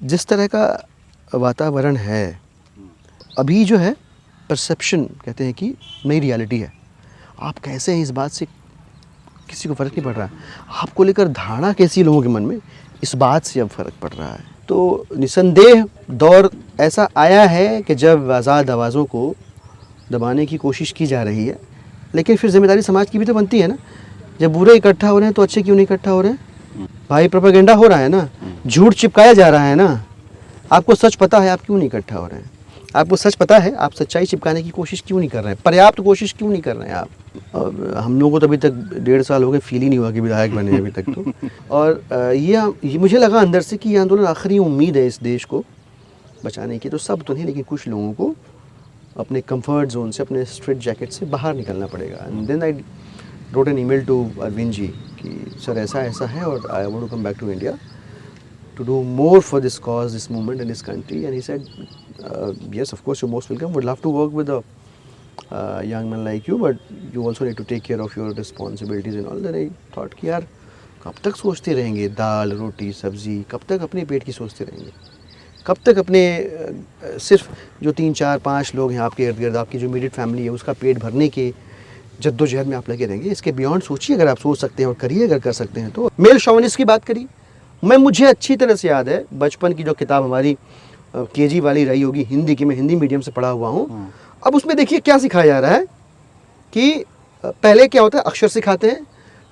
जिस तरह का वातावरण है अभी जो है, परसेप्शन कहते हैं कि नई रियलिटी है। आप कैसे हैं इस बात से किसी को फ़र्क नहीं पड़ रहा है। आपको लेकर धारणा कैसी है लोगों के मन में, इस बात से अब फ़र्क पड़ रहा है। तो निसंदेह दौर ऐसा आया है कि जब आज़ाद आवाज़ों को दबाने की कोशिश की जा रही है, लेकिन फिर जिम्मेदारी समाज की भी तो बनती है ना। जब बुरे इकट्ठा हो रहे हैं तो अच्छे क्यों नहीं इकट्ठा हो रहे हैं भाई? प्रोपेगेंडा हो रहा है ना, झूठ चिपकाया जा रहा है ना। आपको सच पता है, आप क्यों नहीं इकट्ठा हो रहे हैं? आपको सच पता है, आप सच्चाई चिपकाने की कोशिश क्यों नहीं कर रहे हैं? पर्याप्त कोशिश क्यों नहीं कर रहे हैं आप? और हम लोगों को तो अभी तक 1.5 साल हो गए, फील ही नहीं हुआ कि विधायक बने अभी तक तो। और ये मुझे लगा अंदर से कि ये आंदोलन आखिरी उम्मीद है इस देश को बचाने की। तो सब तो नहीं, लेकिन कुछ लोगों को अपने कंफर्ट जोन से, अपने स्ट्रेट जैकेट से बाहर निकलना पड़ेगा। And then I wrote an email to Arvind ji कि सर ऐसा ऐसा है और I want to come back to India to do more for this cause, this movement in this country. And he said, yes, of course, you're most welcome. Would love to work with a young man like you, but you also need to take care of your responsibilities and all. Then I thought कि यार कब तक सोचते रहेंगे दाल रोटी सब्जी, कब तक अपने पेट की सोचते रहेंगे? कब तक अपने सिर्फ जो 3 4 5 लोग हैं आपके इर्द गिर्द, आपकी जो इमीडिएट फैमिली है, उसका पेट भरने के जद्दोजहद में आप लगे रहेंगे? इसके बियॉन्ड सोचिए, अगर आप सोच सकते हैं और करिए, अगर कर सकते हैं तो। मेल शॉविनिस्ट की बात करिए। मुझे अच्छी तरह से याद है बचपन की जो किताब हमारी केजी वाली रही होगी हिंदी की, मैं हिंदी मीडियम से पढ़ा हुआ हूँ। अब उसमें देखिए क्या सिखाया जा रहा है कि पहले क्या होता है, अक्षर सिखाते हैं,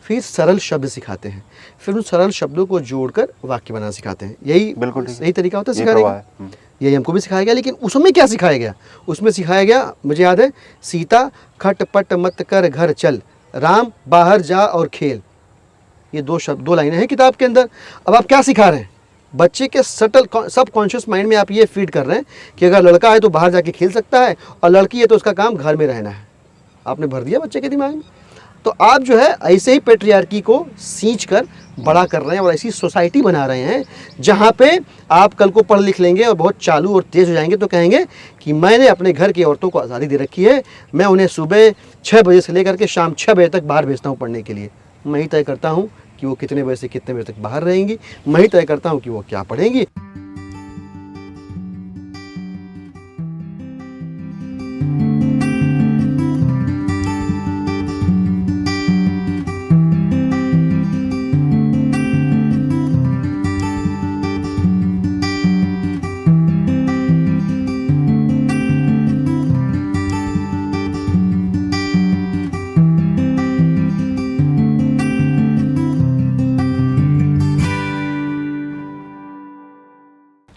फिर सरल शब्द सिखाते हैं, फिर उन सरल शब्दों को जोड़कर वाक्य बनाना सिखाते हैं। यही बिल्कुल सही तरीका होता है सिखाने का। यही हमको भी सिखाया गया, लेकिन उसमें क्या सिखाया गया? उसमें सिखाया गया, मुझे याद है, सीता खटपट मत कर घर चल, राम बाहर जा और खेल। ये दो लाइनें हैं किताब के अंदर। अब आप क्या सिखा रहे हैं? बच्चे के सटल सब कॉन्शियस माइंड में आप ये फीड कर रहे हैं कि अगर लड़का है तो बाहर जाके खेल सकता है और लड़की है तो उसका काम घर में रहना है। आपने भर दिया बच्चे के दिमाग में। तो आप जो है ऐसे ही पेट्रियार्की को सींच कर बड़ा कर रहे हैं और ऐसी सोसाइटी बना रहे हैं जहाँ पे आप कल को पढ़ लिख लेंगे और बहुत चालू और तेज़ हो जाएंगे तो कहेंगे कि मैंने अपने घर की औरतों को आज़ादी दे रखी है, मैं उन्हें सुबह 6 बजे से लेकर के शाम 6 बजे तक बाहर भेजता हूँ पढ़ने के लिए। मैं ही तय करता हूँ कि वो कितने बजे से कितने बजे तक बाहर रहेंगी, मैं ही तय करता हूँ कि वो क्या पढ़ेंगी।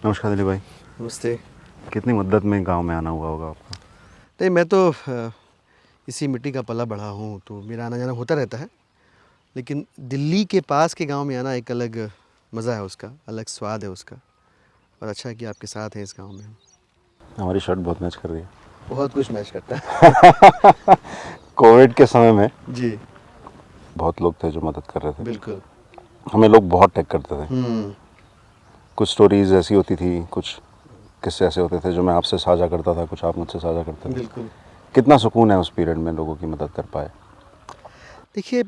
नमस्कार दिलीप भाई। नमस्ते। कितनी मुद्दत में गांव में आना हुआ होगा आपका? नहीं, मैं तो इसी मिट्टी का पला बढ़ा हूँ, तो मेरा आना जाना होता रहता है। लेकिन दिल्ली के पास के गांव में आना एक अलग मज़ा है, उसका अलग स्वाद है उसका। और अच्छा है कि आपके साथ हैं इस गांव में। हमारी शर्ट बहुत मैच कर रही है। बहुत कुछ मैच करता है। कोविड के समय में जी बहुत लोग थे जो मदद कर रहे थे। बिल्कुल। हमें लोग बहुत टैग करते थे। कुछ स्टोरीज ऐसी होती थी, कुछ किस्से ऐसे होते थे जो मैं आपसे साझा करता था, कुछ आप मुझसे साझा करते थे। बिल्कुल। कितना सुकून है उस पीरियड में लोगों की मदद कर पाए। देखिए,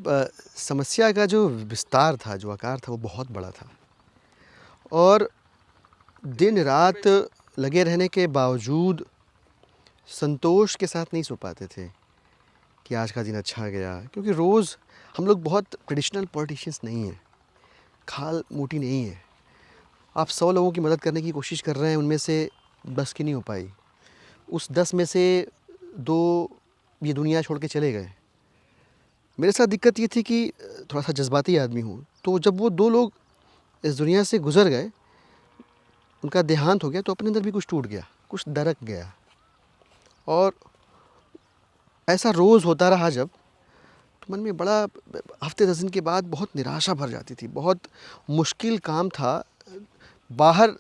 समस्या का जो विस्तार था, जो आकार था, वो बहुत बड़ा था और दिन रात लगे रहने के बावजूद संतोष के साथ नहीं सो पाते थे कि आज का दिन अच्छा गया। क्योंकि रोज़ हम लोग बहुत ट्रेडिशनल पॉलिटिशियंस नहीं हैं, खाल मोटी नहीं है। आप 100 लोगों की मदद करने की कोशिश कर रहे हैं, उनमें से 10 की नहीं हो पाई। उस 10 में से 2 ये दुनिया छोड़ के चले गए। मेरे साथ दिक्कत ये थी कि थोड़ा सा जज्बाती आदमी हूँ, तो जब वो 2 लोग इस दुनिया से गुज़र गए, उनका देहांत हो गया, तो अपने अंदर भी कुछ टूट गया, कुछ दरक गया। और ऐसा रोज़ होता रहा जब, तो मन में बड़ा, हफ्ते 10 दिन के बाद बहुत निराशा भर जाती थी। बहुत मुश्किल काम था बाहर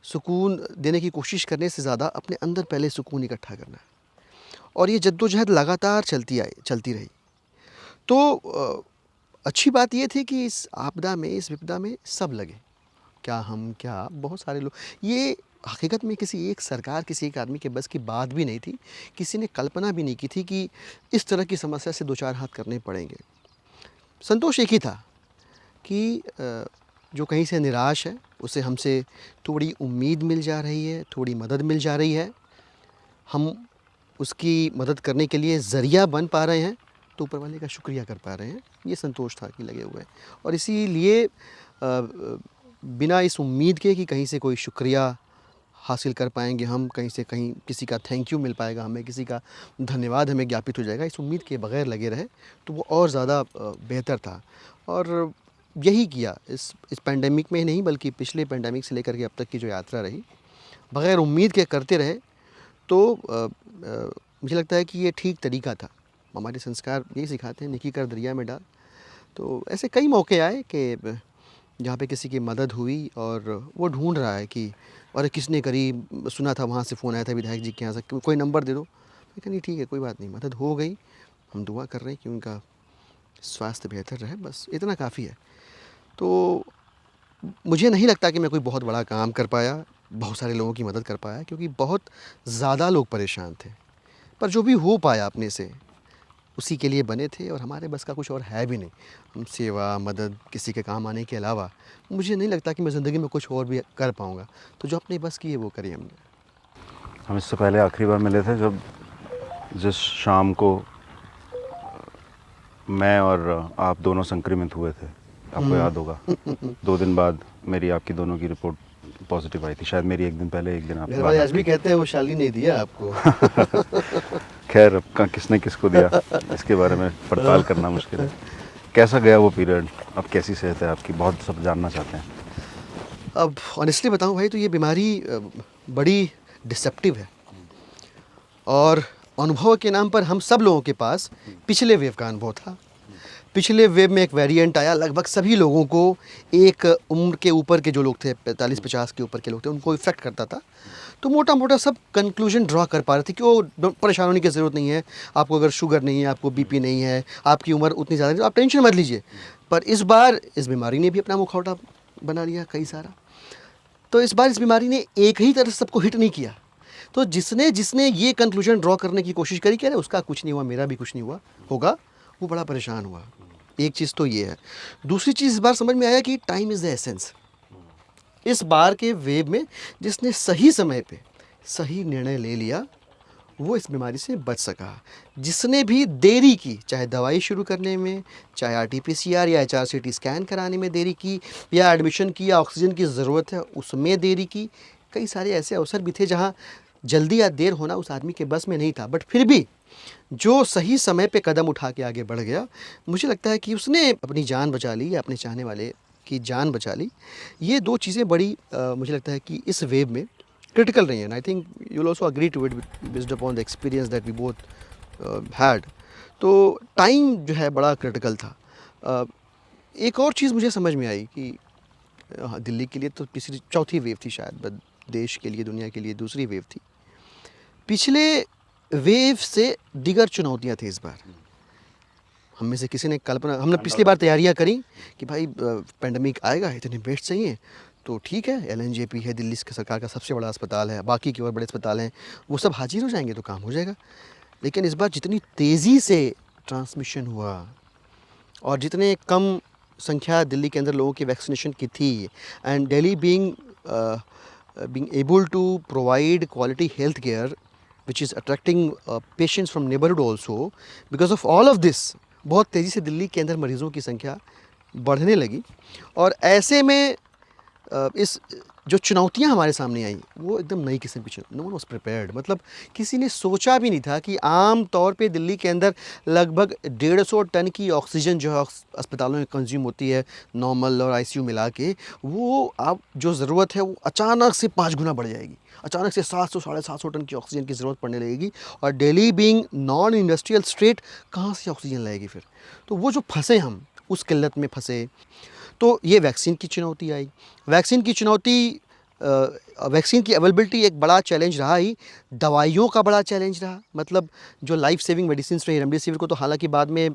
सुकून देने की कोशिश करने से ज़्यादा अपने अंदर पहले सुकून इकट्ठा करना। और ये जद्दोजहद लगातार चलती रही। तो अच्छी बात ये थी कि इस आपदा में, इस विपदा में सब लगे। क्या हम, क्या बहुत सारे लोग। ये हकीकत में किसी एक सरकार, किसी एक आदमी के बस की बात भी नहीं थी। किसी ने कल्पना भी नहीं की थी कि इस तरह की समस्या से 2 4 हाथ करने पड़ेंगे। संतोष एक ही था कि जो कहीं से निराश है उसे हमसे थोड़ी उम्मीद मिल जा रही है, थोड़ी मदद मिल जा रही है, हम उसकी मदद करने के लिए ज़रिया बन पा रहे हैं, तो ऊपर वाले का शुक्रिया कर पा रहे हैं, ये संतोष था कि लगे हुए हैं। और इसीलिए बिना इस उम्मीद के कि कहीं से कोई शुक्रिया हासिल कर पाएंगे हम, कहीं से कहीं किसी का थैंक यू मिल पाएगा हमें, किसी का धन्यवाद हमें ज्ञापित हो जाएगा, इस उम्मीद के बगैर लगे रहे तो वो और ज़्यादा बेहतर था। और यही किया इस पैंडेमिक में ही नहीं, बल्कि पिछले पैंडेमिक से लेकर के अब तक की जो यात्रा रही, बग़ैर उम्मीद के करते रहे तो मुझे लगता है कि ये ठीक तरीका था। हमारे संस्कार यही सिखाते हैं, नेकी कर दरिया में डाल। तो ऐसे कई मौके आए कि जहाँ पे किसी की मदद हुई और वो ढूंढ रहा है कि अरे किसने करी, सुना था वहाँ से फ़ोन आया था विधायक जी के यहाँ से, कोई नंबर दे दो। मैं कहा नहीं ठीक है, कोई बात नहीं, मदद हो गई, हम दुआ कर रहे हैं कि उनका स्वास्थ्य बेहतर रहे, बस इतना काफ़ी है। तो मुझे नहीं लगता कि मैं कोई बहुत बड़ा काम कर पाया, बहुत सारे लोगों की मदद कर पाया, क्योंकि बहुत ज़्यादा लोग परेशान थे। पर जो भी हो पाया अपने से, उसी के लिए बने थे, और हमारे बस का कुछ और है भी नहीं। हम सेवा, मदद, किसी के काम आने के अलावा मुझे नहीं लगता कि मैं ज़िंदगी में कुछ और भी कर पाऊँगा। तो जो अपने बस की है वो करी हमने। हम इससे पहले आखिरी बार मिले थे जब जिस शाम को मैं और आप दोनों संक्रमित हुए थे, आपको याद होगा। 2 दिन बाद मेरी आपकी दोनों की रिपोर्ट पॉजिटिव आई थी, शायद मेरी 1 दिन पहले 1 दिन आपके मेरे बाद। भाई आज भी कहते हैं वो शाली ने दिया आपको। खैर अब किसने किसको दिया इसके बारे में पड़ताल करना मुश्किल है। कैसा गया वो पीरियड, अब कैसी सेहत है आपकी, बहुत सब जानना चाहते हैं। अब ऑनेस्टली बताऊं भाई, तो ये बीमारी बड़ी डिसेप्टिव है, और अनुभव के नाम पर हम सब लोगों के पास पिछले वेव का अनुभव था। पिछले वेव में एक वेरिएंट आया, लगभग सभी लोगों को, एक उम्र के ऊपर के जो लोग थे, 45-50 के ऊपर के लोग थे, उनको इफ़ेक्ट करता था। तो मोटा मोटा सब कंक्लूजन ड्रॉ कर पा रहे थे कि वो परेशान होने की ज़रूरत नहीं है, आपको अगर शुगर नहीं है, आपको बीपी नहीं है, आपकी उम्र उतनी ज़्यादा नहीं, आप टेंशन मत लीजिए। पर इस बार इस बीमारी ने भी अपना मुखौटा बना लिया कई सारा। तो इस बार इस बीमारी ने एक ही तरह से सबको हिट नहीं किया। तो जिसने जिसने ये कंक्लूजन ड्रॉ करने की कोशिश करी कि अरे उसका कुछ नहीं हुआ, मेरा भी कुछ नहीं हुआ होगा, वो बड़ा परेशान हुआ। एक चीज़ तो ये है। दूसरी चीज़ इस बार समझ में आया कि टाइम इज़ द एसेंस। इस बार के वेव में जिसने सही समय पे सही निर्णय ले लिया, वो इस बीमारी से बच सका। जिसने भी देरी की, चाहे दवाई शुरू करने में, चाहे RT-PCR या HRCT स्कैन कराने में देरी की, या एडमिशन की, या ऑक्सीजन की ज़रूरत है उसमें देरी की, कई सारे ऐसे अवसर भी थे जहाँ जल्दी या देर होना उस आदमी के बस में नहीं था। बट फिर भी जो सही समय पे कदम उठा के आगे बढ़ गया, मुझे लगता है कि उसने अपनी जान बचा ली या अपने चाहने वाले की जान बचा ली। ये 2 चीज़ें बड़ी मुझे लगता है कि इस वेव में क्रिटिकल रही हैं। I think you will also agree to it based upon the experience that we both had. तो टाइम जो है बड़ा क्रिटिकल था। एक और चीज़ मुझे समझ में आई कि दिल्ली के लिए तो तीसरी चौथी वेव थी शायद, बट देश के लिए, दुनिया के लिए दूसरी वेव थी। पिछले वेव से दिगर चुनौतियां थी इस बार। हम में से किसी ने कल्पना, हमने पिछली बार तैयारियां करी कि भाई पेंडेमिक आएगा, इतने बेड्स चाहिए, तो ठीक है, LNJP है, दिल्ली सरकार का सबसे बड़ा अस्पताल है, बाकी के और बड़े अस्पताल हैं, वो सब हाजिर हो जाएंगे तो काम हो जाएगा। लेकिन इस बार जितनी तेज़ी से ट्रांसमिशन हुआ और जितने कम संख्या दिल्ली के अंदर लोगों की वैक्सीनेशन की थी, and Delhi being able to provide quality health care which is attracting patients from neighborhood also, because of all of this बहुत तेज़ी से दिल्ली के अंदर मरीज़ों की संख्या बढ़ने लगी। और ऐसे में इस जो चुनौतियां हमारे सामने आई वो एकदम नई किस्म की। No one was prepared. मतलब किसी ने सोचा भी नहीं था कि आम तौर पे दिल्ली के अंदर लगभग 150 टन की ऑक्सीजन जो है अस्पतालों में कंज्यूम होती है, नॉर्मल और ICU मिला के, वो अब जो ज़रूरत है वो अचानक से 5 गुना बढ़ जाएगी। अचानक से 700 साढ़े 700 टन की ऑक्सीजन की ज़रूरत पड़ने लगेगी। और Delhi being non industrial state, कहाँ से ऑक्सीजन लाएगी फिर? तो वो जो फंसे, हम उस किल्लत में फंसे। तो ये वैक्सीन की चुनौती आई। वैक्सीन की चुनौती वैक्सीन की अवेलेबिलिटी एक बड़ा चैलेंज रहा ही, दवाइयों का बड़ा चैलेंज रहा। मतलब जो लाइफ सेविंग मेडिसिन रही, रेमडेसिविर को तो हालांकि बाद में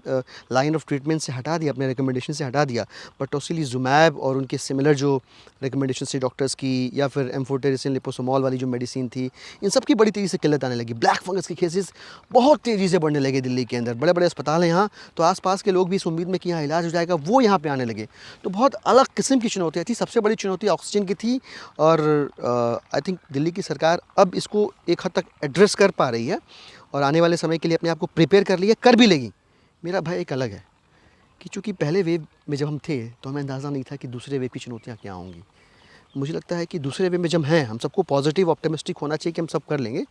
लाइन ऑफ ट्रीटमेंट से हटा दिया, अपने रिकमेंडेशन से हटा दिया, बट टोसिलीजुमैब और उनके सिमिलर जो रिकमेंडेशन थी डॉक्टर्स की, या फिर एम्फोटेरिसिन लिपोसोमॉल वाली जो मेडिसिन थी, इन सब की बड़ी तेज़ी से किल्लत आने लगी। ब्लैक फंगस के केसेस बहुत तेज़ी से बढ़ने लगे दिल्ली के अंदर। बड़े बड़े अस्पताल हैं यहाँ, तो आसपास के लोग भी इस उम्मीद में कि यहाँ इलाज हो जाएगा, वो यहाँ पे आने लगे। तो बहुत अलग किस्म की चुनौतियाँ थी। सबसे बड़ी चुनौती ऑक्सीजन की थी, और आई थिंक दिल्ली की सरकार अब इसको एक हद तक एड्रेस कर पा रही है, और आने वाले समय के लिए अपने आप को प्रिपेयर कर लिया, कर भी लेगी। मेरा भय एक अलग है कि चूँकि पहले वेव में जब हम थे तो हमें अंदाज़ा नहीं था कि दूसरे वेव की चुनौतियाँ क्या होंगी। मुझे लगता है कि दूसरे वे में जब हैं, हम सबको पॉजिटिव ऑप्टिमिस्टिक होना चाहिए कि हम सब कर लेंगे,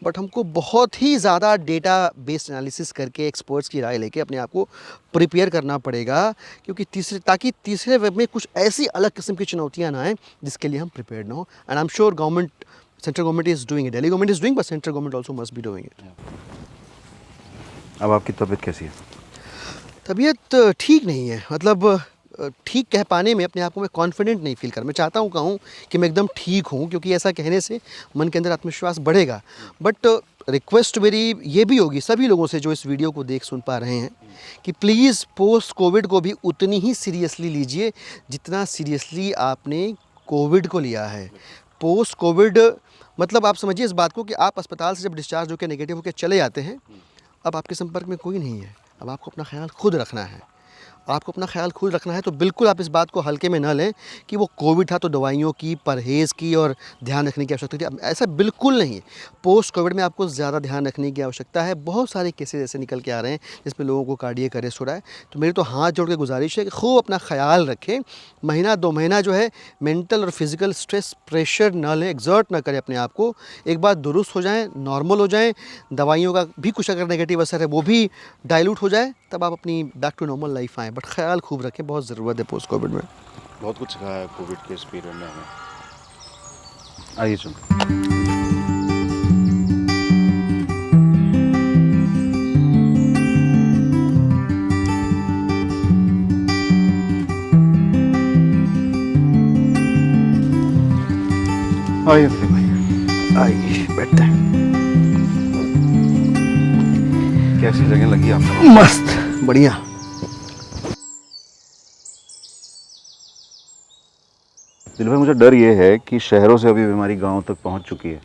बट हमको बहुत ही ज़्यादा डेटा बेस्ड एनालिसिस करके, एक्सपर्ट्स की राय लेके अपने आप को प्रिपेयर करना पड़ेगा, क्योंकि ताकि तीसरे वेव में कुछ ऐसी अलग किस्म की चुनौतियाँ ना आएँ जिसके लिए हम प्रिपेयर्ड ना हो। And I am sure central government is doing it, Delhi government is doing, but central government also must be doing it. अब आपकी तबीयत कैसी है? तबीयत ठीक नहीं है, मतलब ठीक कह पाने में अपने आप को मैं कॉन्फिडेंट नहीं फील कर। मैं चाहता हूँ कहूँ कि मैं एकदम ठीक हूँ, क्योंकि ऐसा कहने से मन के अंदर आत्मविश्वास बढ़ेगा। बट रिक्वेस्ट मेरी ये भी होगी सभी लोगों से जो इस वीडियो को देख सुन पा रहे हैं, कि प्लीज़ पोस्ट कोविड को भी उतनी ही सीरियसली लीजिए जितना सीरियसली आपने कोविड को लिया है। पोस्ट कोविड मतलब आप समझिए इस बात को कि आप अस्पताल से जब डिस्चार्ज होकर नेगेटिव होकर चले जाते हैं, अब आपके संपर्क में कोई नहीं है, अब आपको अपना ख्याल खुद रखना है। आपको अपना ख्याल खुद रखना है, तो बिल्कुल आप इस बात को हल्के में ना लें कि वो कोविड था तो दवाइयों की, परहेज़ की और ध्यान रखने की आवश्यकता थी। अब ऐसा बिल्कुल नहीं है। पोस्ट कोविड में आपको ज़्यादा ध्यान रखने की आवश्यकता है। बहुत सारे केसेस ऐसे निकल के आ रहे हैं जिसमें लोगों को कार्डियक अरेस्ट हो रहा है। तो मेरी तो हाथ जोड़ के गुजारिश है कि खूब अपना ख्याल रखें। महीना 2 महीना जो है मेंटल और फिज़िकल स्ट्रेस प्रेशर ना लें, एग्जर्ट ना करें अपने आप को। एक बार दुरुस्त हो जाएँ, नॉर्मल हो जाएँ, दवाइयों का भी कुछ अगर नेगेटिव असर है वो भी डाइल्यूट हो जाए, तब आप अपनी बैक टू नॉर्मल लाइफ आएँ। बट ख्याल खूब रखें, बहुत ज़रूरत है पोस्ट कोविड में। बहुत कुछ सिखाया है कोविड के इस पीरियड ने हमें। आइए सुन। आइए दिलीप भाई, आइए बैठते हैं। कैसी जगह लगी आपको? मस्त, बढ़िया। दिलीप भाई, मुझे डर ये है कि शहरों से अभी बीमारी गांव तक पहुंच चुकी है।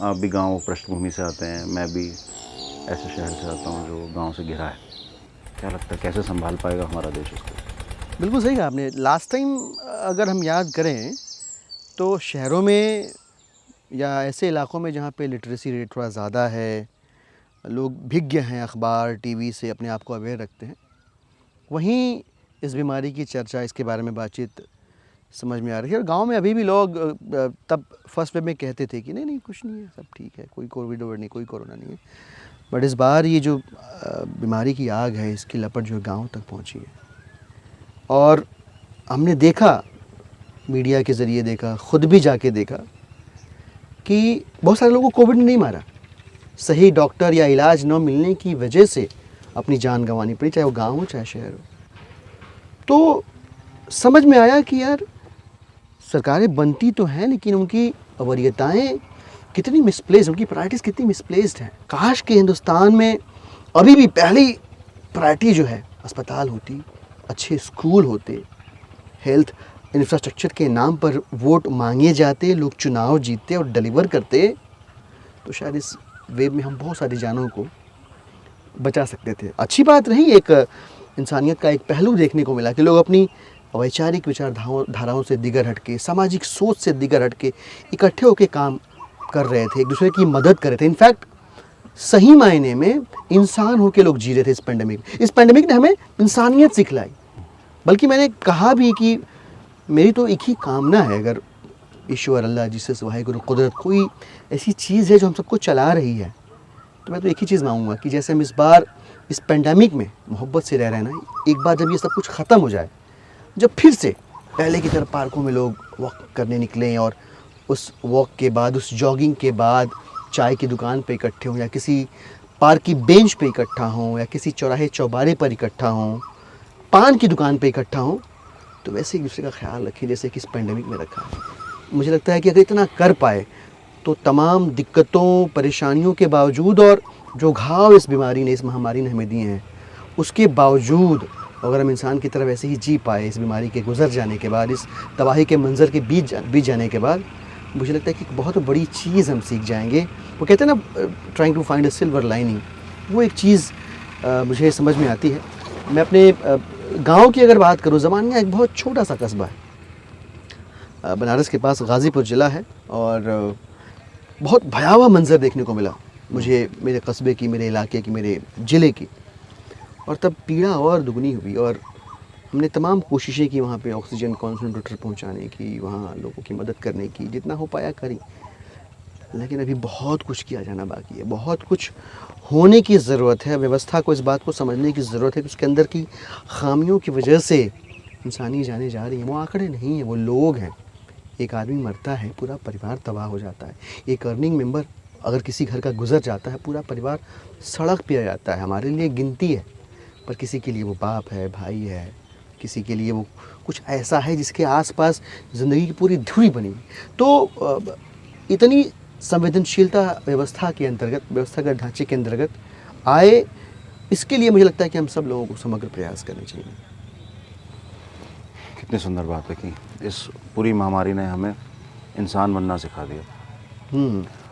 आप भी गांव पृष्ठभूमि से आते हैं, मैं भी ऐसे शहर से आता हूं जो गांव से घिरा है। क्या लगता है कैसे संभाल पाएगा हमारा देश इसको? बिल्कुल सही कहा आपने। लास्ट टाइम अगर हम याद करें तो शहरों में या ऐसे इलाकों में जहाँ पे लिटरेसी रेट थोड़ा ज़्यादा है, लोग भिज्ञ हैं, अखबार टीवी से अपने आप को अवेयर रखते हैं, वहीं इस बीमारी की चर्चा, इसके बारे में बातचीत समझ में आ रही है। और गांव में अभी भी लोग तब फर्स्ट वेव में कहते थे कि नहीं नहीं कुछ नहीं है, सब ठीक है, कोई कोविड नहीं, कोई कोरोना नहीं है। बट इस बार ये जो बीमारी की आग है, इसकी लपट जो गांव तक पहुंची है, और हमने देखा, मीडिया के ज़रिए देखा, ख़ुद भी जाके देखा कि बहुत सारे लोगों को कोविड ने नहीं मारा, सही डॉक्टर या इलाज न मिलने की वजह से अपनी जान गंवानी पड़ी, चाहे वो गांव हो चाहे शहर हो। तो समझ में आया कि यार सरकारें बनती तो हैं, लेकिन उनकी वरीयताएँ कितनी मिसप्लेस्ड, उनकी प्रायोरिटीज़ कितनी मिसप्लेस्ड हैं। काश के हिंदुस्तान में अभी भी पहली प्रायोरिटी जो है अस्पताल होती, अच्छे स्कूल होते, हेल्थ इंफ्रास्ट्रक्चर के नाम पर वोट मांगे जाते, लोग चुनाव जीतते और डिलीवर करते, तो शायद इस वेव में हम बहुत सारी जानों को बचा सकते थे। अच्छी बात रही, एक इंसानियत का एक पहलू देखने को मिला कि लोग अपनी वैचारिक विचारधाराओं से दिगर हटके, सामाजिक सोच से दिगर हटके इकट्ठे होकर काम कर रहे थे, एक दूसरे की मदद कर रहे थे। इनफैक्ट सही मायने में इंसान होकर लोग जी रहे थे इस पेंडेमिक। इस पेंडेमिक ने हमें इंसानियत सिखलाई। बल्कि मैंने कहा भी कि मेरी तो एक ही कामना है, अगर ईश्वर, अल्लाह, जीसस, वाहिगुरु, कुदरत कोई ऐसी चीज़ है जो हम सबको चला रही है, तो मैं तो एक ही चीज़ मांगूंगा कि जैसे हम इस बार इस पेंडेमिक में मोहब्बत से रह रहे हैं ना, एक बार जब ये सब कुछ ख़त्म हो जाए, जब फिर से पहले की तरह पार्कों में लोग वॉक करने निकलें, और उस वॉक के बाद, उस जॉगिंग के बाद चाय की दुकान पे इकट्ठे हों, या किसी पार्क की बेंच पे इकट्ठा हों, या किसी चौराहे चौबारे पर इकट्ठा हों, पान की दुकान पे इकट्ठा हों, तो वैसे एक दूसरे का ख्याल रखें जैसे कि इस पेंडेमिक में रखा है। मुझे लगता है कि अगर इतना कर पाए तो तमाम दिक्कतों परेशानियों के बावजूद और जो घाव इस बीमारी ने, इस महामारी ने हमें दिए हैं, उसके बावजूद अगर हम इंसान की तरह वैसे ही जी पाए इस बीमारी के गुजर जाने के बाद, इस तबाही के मंजर के बीच जाने के बाद, मुझे लगता है कि एक बहुत बड़ी चीज़ हम सीख जाएंगे। वो कहते हैं ना, trying to find a silver lining, वो एक चीज़ मुझे समझ में आती है। मैं अपने गांव की अगर बात करूं, ज़मानिया एक बहुत छोटा सा कस्बा है, बनारस के पास गाज़ीपुर ज़िला है, और बहुत भयावह मंजर देखने को मिला मुझे, मेरे कस्बे की, मेरे इलाके की, मेरे ज़िले की। और तब पीड़ा और दुगनी हुई, और हमने तमाम कोशिशें की वहाँ पे ऑक्सीजन कॉन्सनट्रेटर पहुँचाने की, वहाँ लोगों की मदद करने की, जितना हो पाया करी। लेकिन अभी बहुत कुछ किया जाना बाकी है, बहुत कुछ होने की ज़रूरत है। व्यवस्था को इस बात को समझने की ज़रूरत है कि उसके अंदर की ख़ामियों की वजह से इंसानी जाने जा रही हैं। वो आंकड़े नहीं हैं, वो लोग हैं। एक आदमी मरता है, पूरा परिवार तबाह हो जाता है। एक अर्निंग मेंबर अगर किसी घर का गुजर जाता है, पूरा परिवार सड़क पे आ जाता है। हमारे लिए गिनती है, पर किसी के लिए वो बाप है, भाई है, किसी के लिए वो कुछ ऐसा है जिसके आसपास ज़िंदगी की पूरी धुरी बनी। तो इतनी संवेदनशीलता व्यवस्था के अंतर्गत, व्यवस्थागत ढांचे के अंतर्गत आए, इसके लिए मुझे लगता है कि हम सब लोगों को समग्र प्रयास करने चाहिए। कितनी सुंदर बात है कि इस पूरी महामारी ने हमें इंसान बनना सिखा दिया।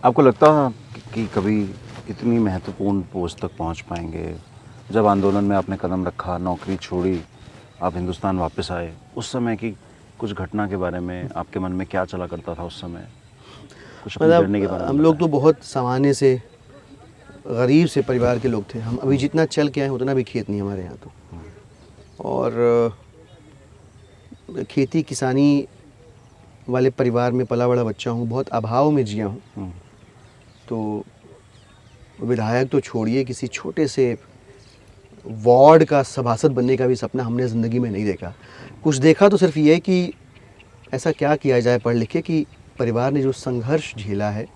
आपको लगता था कि कभी इतनी महत्वपूर्ण पोस्ट तक पहुंच पाएंगे? जब आंदोलन में आपने कदम रखा, नौकरी छोड़ी, आप हिंदुस्तान वापस आए, उस समय की कुछ घटना के बारे में आपके मन में क्या चला करता था उस समय? कुछ अपनी जर्नी के बारे में हम लोग तो बताएं। बहुत सामान्य से गरीब से परिवार के लोग थे। हम अभी जितना चल के आए उतना भी खेत नहीं हमारे यहाँ तो। और खेती किसानी वाले परिवार में पला बड़ा बच्चा हूँ, बहुत अभाव में जिया हूँ। तो विधायक तो छोड़िए, किसी छोटे से वार्ड का सभासद बनने का भी सपना हमने ज़िंदगी में नहीं देखा। कुछ देखा तो सिर्फ ये कि ऐसा क्या किया जाए पढ़ लिख के कि परिवार ने जो संघर्ष झेला है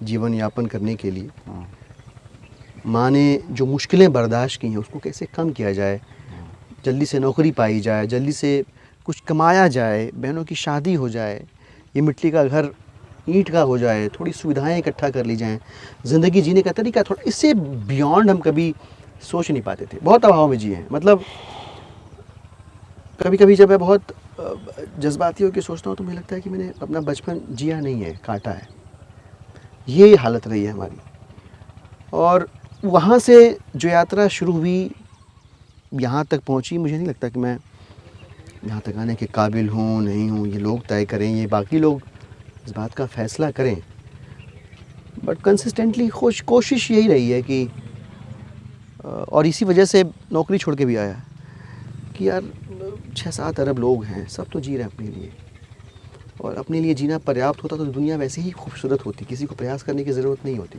जीवन यापन करने के लिए, माँ ने जो मुश्किलें बर्दाश्त की हैं, उसको कैसे कम किया जाए, जल्दी से नौकरी पाई जाए, जल्दी से कुछ कमाया जाए, बहनों की शादी हो जाए, ये मिट्टी का घर ईंट का हो जाए, थोड़ी सुविधाएं इकट्ठा कर ली जाएं, ज़िंदगी जीने का तरीका थोड़ा, इससे बियॉन्ड हम कभी सोच नहीं पाते थे। बहुत अभाव में जिए हैं। मतलब कभी कभी जब मैं बहुत जज्बाती होकर सोचता हूँ तो मुझे लगता है कि मैंने अपना बचपन जिया नहीं है, काटा है। ये हालत रही है हमारी। और वहाँ से जो यात्रा शुरू हुई, यहाँ तक पहुँची, मुझे नहीं लगता कि मैं यहाँ तक आने के काबिल हूँ, नहीं हूँ, ये लोग तय करें, ये बाकी लोग इस बात का फ़ैसला करें। बट कंसिस्टेंटली कोशिश यही रही है कि और इसी वजह से नौकरी छोड़ के भी आया कि यार 6-7 अरब लोग हैं, सब तो जी रहे हैं अपने लिए, और अपने लिए जीना पर्याप्त होता तो दुनिया वैसे ही खूबसूरत होती, किसी को प्रयास करने की ज़रूरत नहीं होती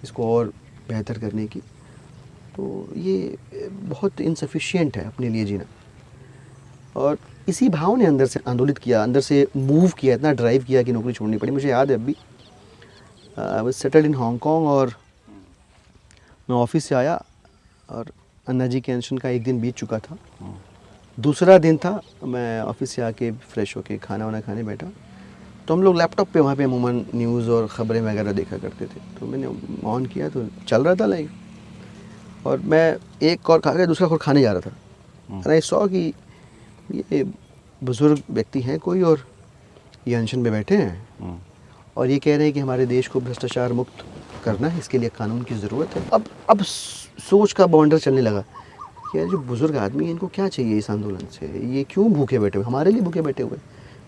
इसको और बेहतर करने की। तो ये बहुत इनसफिशिएंट है अपने लिए जीना। और इसी भाव ने अंदर से आंदोलित किया, अंदर से मूव किया, इतना ड्राइव किया कि नौकरी छोड़नी पड़ी। मुझे याद है अभी I was settled in Hong Kong, और मैं ऑफिस से आया और अन्ना जी के अनशन का एक दिन बीत चुका था। दूसरा दिन था, मैं ऑफिस से आके फ्रेश होके खाना वाना खाने बैठा, तो हम लोग लैपटॉप पे वहाँ पे अमूमन न्यूज़ और ख़बरें वगैरह देखा करते थे। तो मैंने ऑन किया तो चल रहा था लाइव, और मैं एक कौर खा के दूसरा कौर खाने जा रहा था। और आई सॉ कि ये बुज़ुर्ग व्यक्ति हैं कोई, और ये अनशन पे बैठे हैं और ये कह रहे हैं कि हमारे देश को भ्रष्टाचार मुक्त करना है, इसके लिए कानून की ज़रूरत है। अब सोच का बाउंडर चलने लगा कि यार जो बुज़ुर्ग आदमी हैं, इनको क्या चाहिए इस आंदोलन से, ये क्यों भूखे बैठे हुए, हमारे लिए भूखे बैठे हुए,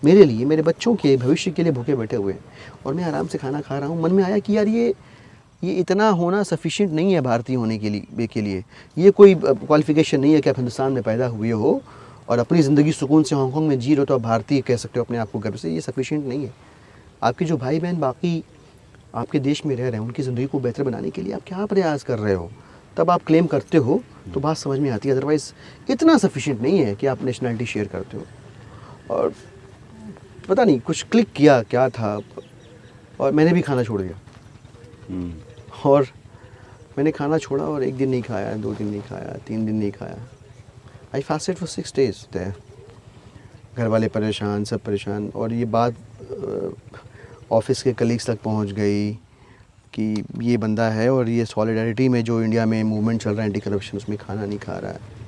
मेरे लिए, मेरे बच्चों के भविष्य के लिए भूखे बैठे हुए हैं, और मैं आराम से खाना खा रहा हूँ। मन में आया कि यार ये इतना होना सफिशिएंट नहीं है भारतीय होने के लिए ये कोई क्वालिफिकेशन नहीं है कि आप हिंदुस्तान में पैदा हुए हो और अपनी ज़िंदगी सुकून से हांगकांग में जी रहे हो तो आप भारतीय कह सकते हो अपने आप को गर्व से। ये सफिशिएंट नहीं है। आपके जो भाई बहन बाकी आपके देश में रह रहे हैं, उनकी ज़िंदगी को बेहतर बनाने के लिए आप क्या प्रयास कर रहे हो, तब आप क्लेम करते हो तो बात समझ में आती है। अदरवाइज़ इतना सफिशिएंट नहीं है कि आप नेशनलिटी शेयर करते हो। और पता नहीं कुछ क्लिक किया क्या था, और मैंने भी खाना छोड़ दिया। और मैंने खाना छोड़ा, और एक दिन नहीं खाया, 2 दिन नहीं खाया, 3 दिन नहीं खाया। आई फास्टेड फॉर 6 days देयर। घर वाले परेशान, सब परेशान, और ये बात ऑफिस के कलीग्स तक पहुंच गई कि ये बंदा है और ये सॉलिडारिटी में जो इंडिया में मूवमेंट चल रहा है एंटी करप्शन, उसमें खाना नहीं खा रहा है।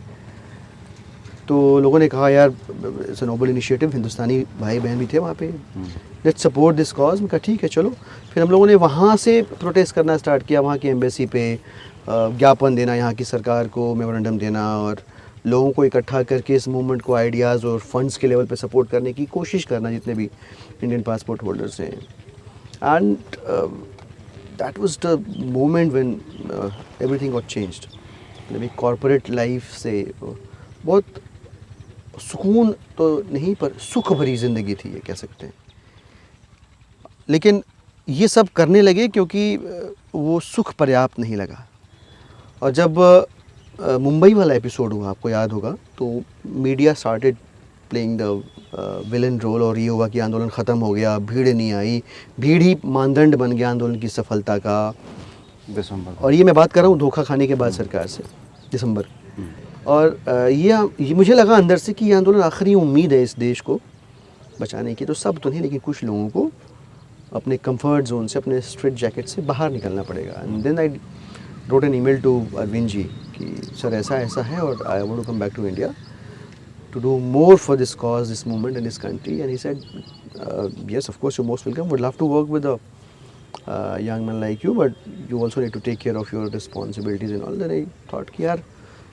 तो लोगों ने कहा यार इट्स अ नोबल इनिशिएटिव, हिंदुस्तानी भाई बहन भी थे वहाँ पे, लेट्स सपोर्ट दिस कॉज। मैं कहा ठीक है चलो। फिर हम लोगों ने वहाँ से प्रोटेस्ट करना स्टार्ट किया, वहाँ की एम्बेसी पे ज्ञापन देना, यहाँ की सरकार को मेमोरेंडम देना और लोगों को इकट्ठा करके इस मूवमेंट को आइडियाज़ और फंड्स के लेवल पे सपोर्ट करने की कोशिश करना, जितने भी इंडियन पासपोर्ट होल्डर्स हैं। And that was the moment when everything got changed. मतलब एक कॉर्पोरेट लाइफ से बहुत सुकून तो नहीं पर सुख भरी ज़िंदगी थी, ये कह सकते हैं। लेकिन ये सब करने लगे क्योंकि वो सुख पर्याप्त नहीं लगा। और जब मुंबई वाला एपिसोड हुआ, आपको याद होगा, तो media started playing the villain role, और ये हुआ कि आंदोलन ख़त्म हो गया, भीड़ नहीं आई, भीड़ ही मानदंड बन गया आंदोलन की सफलता का। दिसंबर, और ये मैं बात कर रहा हूँ धोखा खाने के बाद सरकार से, दिसंबर। और ये मुझे लगा अंदर से कि ये आंदोलन आखिरी उम्मीद है इस देश को बचाने की। तो सब तो नहीं, लेकिन कुछ लोगों को अपने कंफर्ट जोन से, अपने स्ट्रेट जैकेट से बाहर निकलना पड़ेगा। And then I wrote an email to Arvind ji कि सर ऐसा ऐसा है और I want to come back to India to do more for this cause, this movement in this country. And he said yes, of course, you're most welcome, would love to work with a young man like you, but you also need to take care of your responsibilities and all. Then I thought कि यार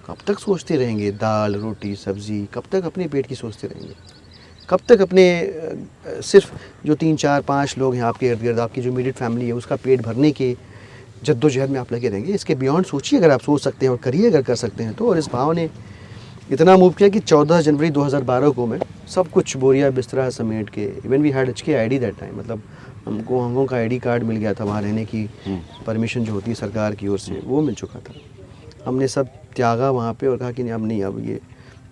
कब तक सोचते रहेंगे दाल रोटी सब्ज़ी, कब तक अपने पेट की सोचते रहेंगे, कब तक अपने सिर्फ जो 3-4-5 लोग हैं आपके इर्द गिर्द, आपकी जो इमीडिएट फैमिली है, उसका पेट भरने के जद्दोजहद में आप लगे रहेंगे। इसके बियॉन्ड सोचिए, अगर आप सोच सकते हैं और करिए अगर कर सकते हैं तो। और इस भाव ने इतना मूव किया कि 14 जनवरी 2012 को मैं सब कुछ बोरिया बिस्तरा समेट के, even we had HK ID that time, मतलब हमको हांगकांग का ID कार्ड मिल गया था, वहाँ रहने की परमिशन जो होती है सरकार की ओर से वो मिल चुका था। हमने सब त्यागा वहाँ पे और कहा कि नहीं अब नहीं, अब ये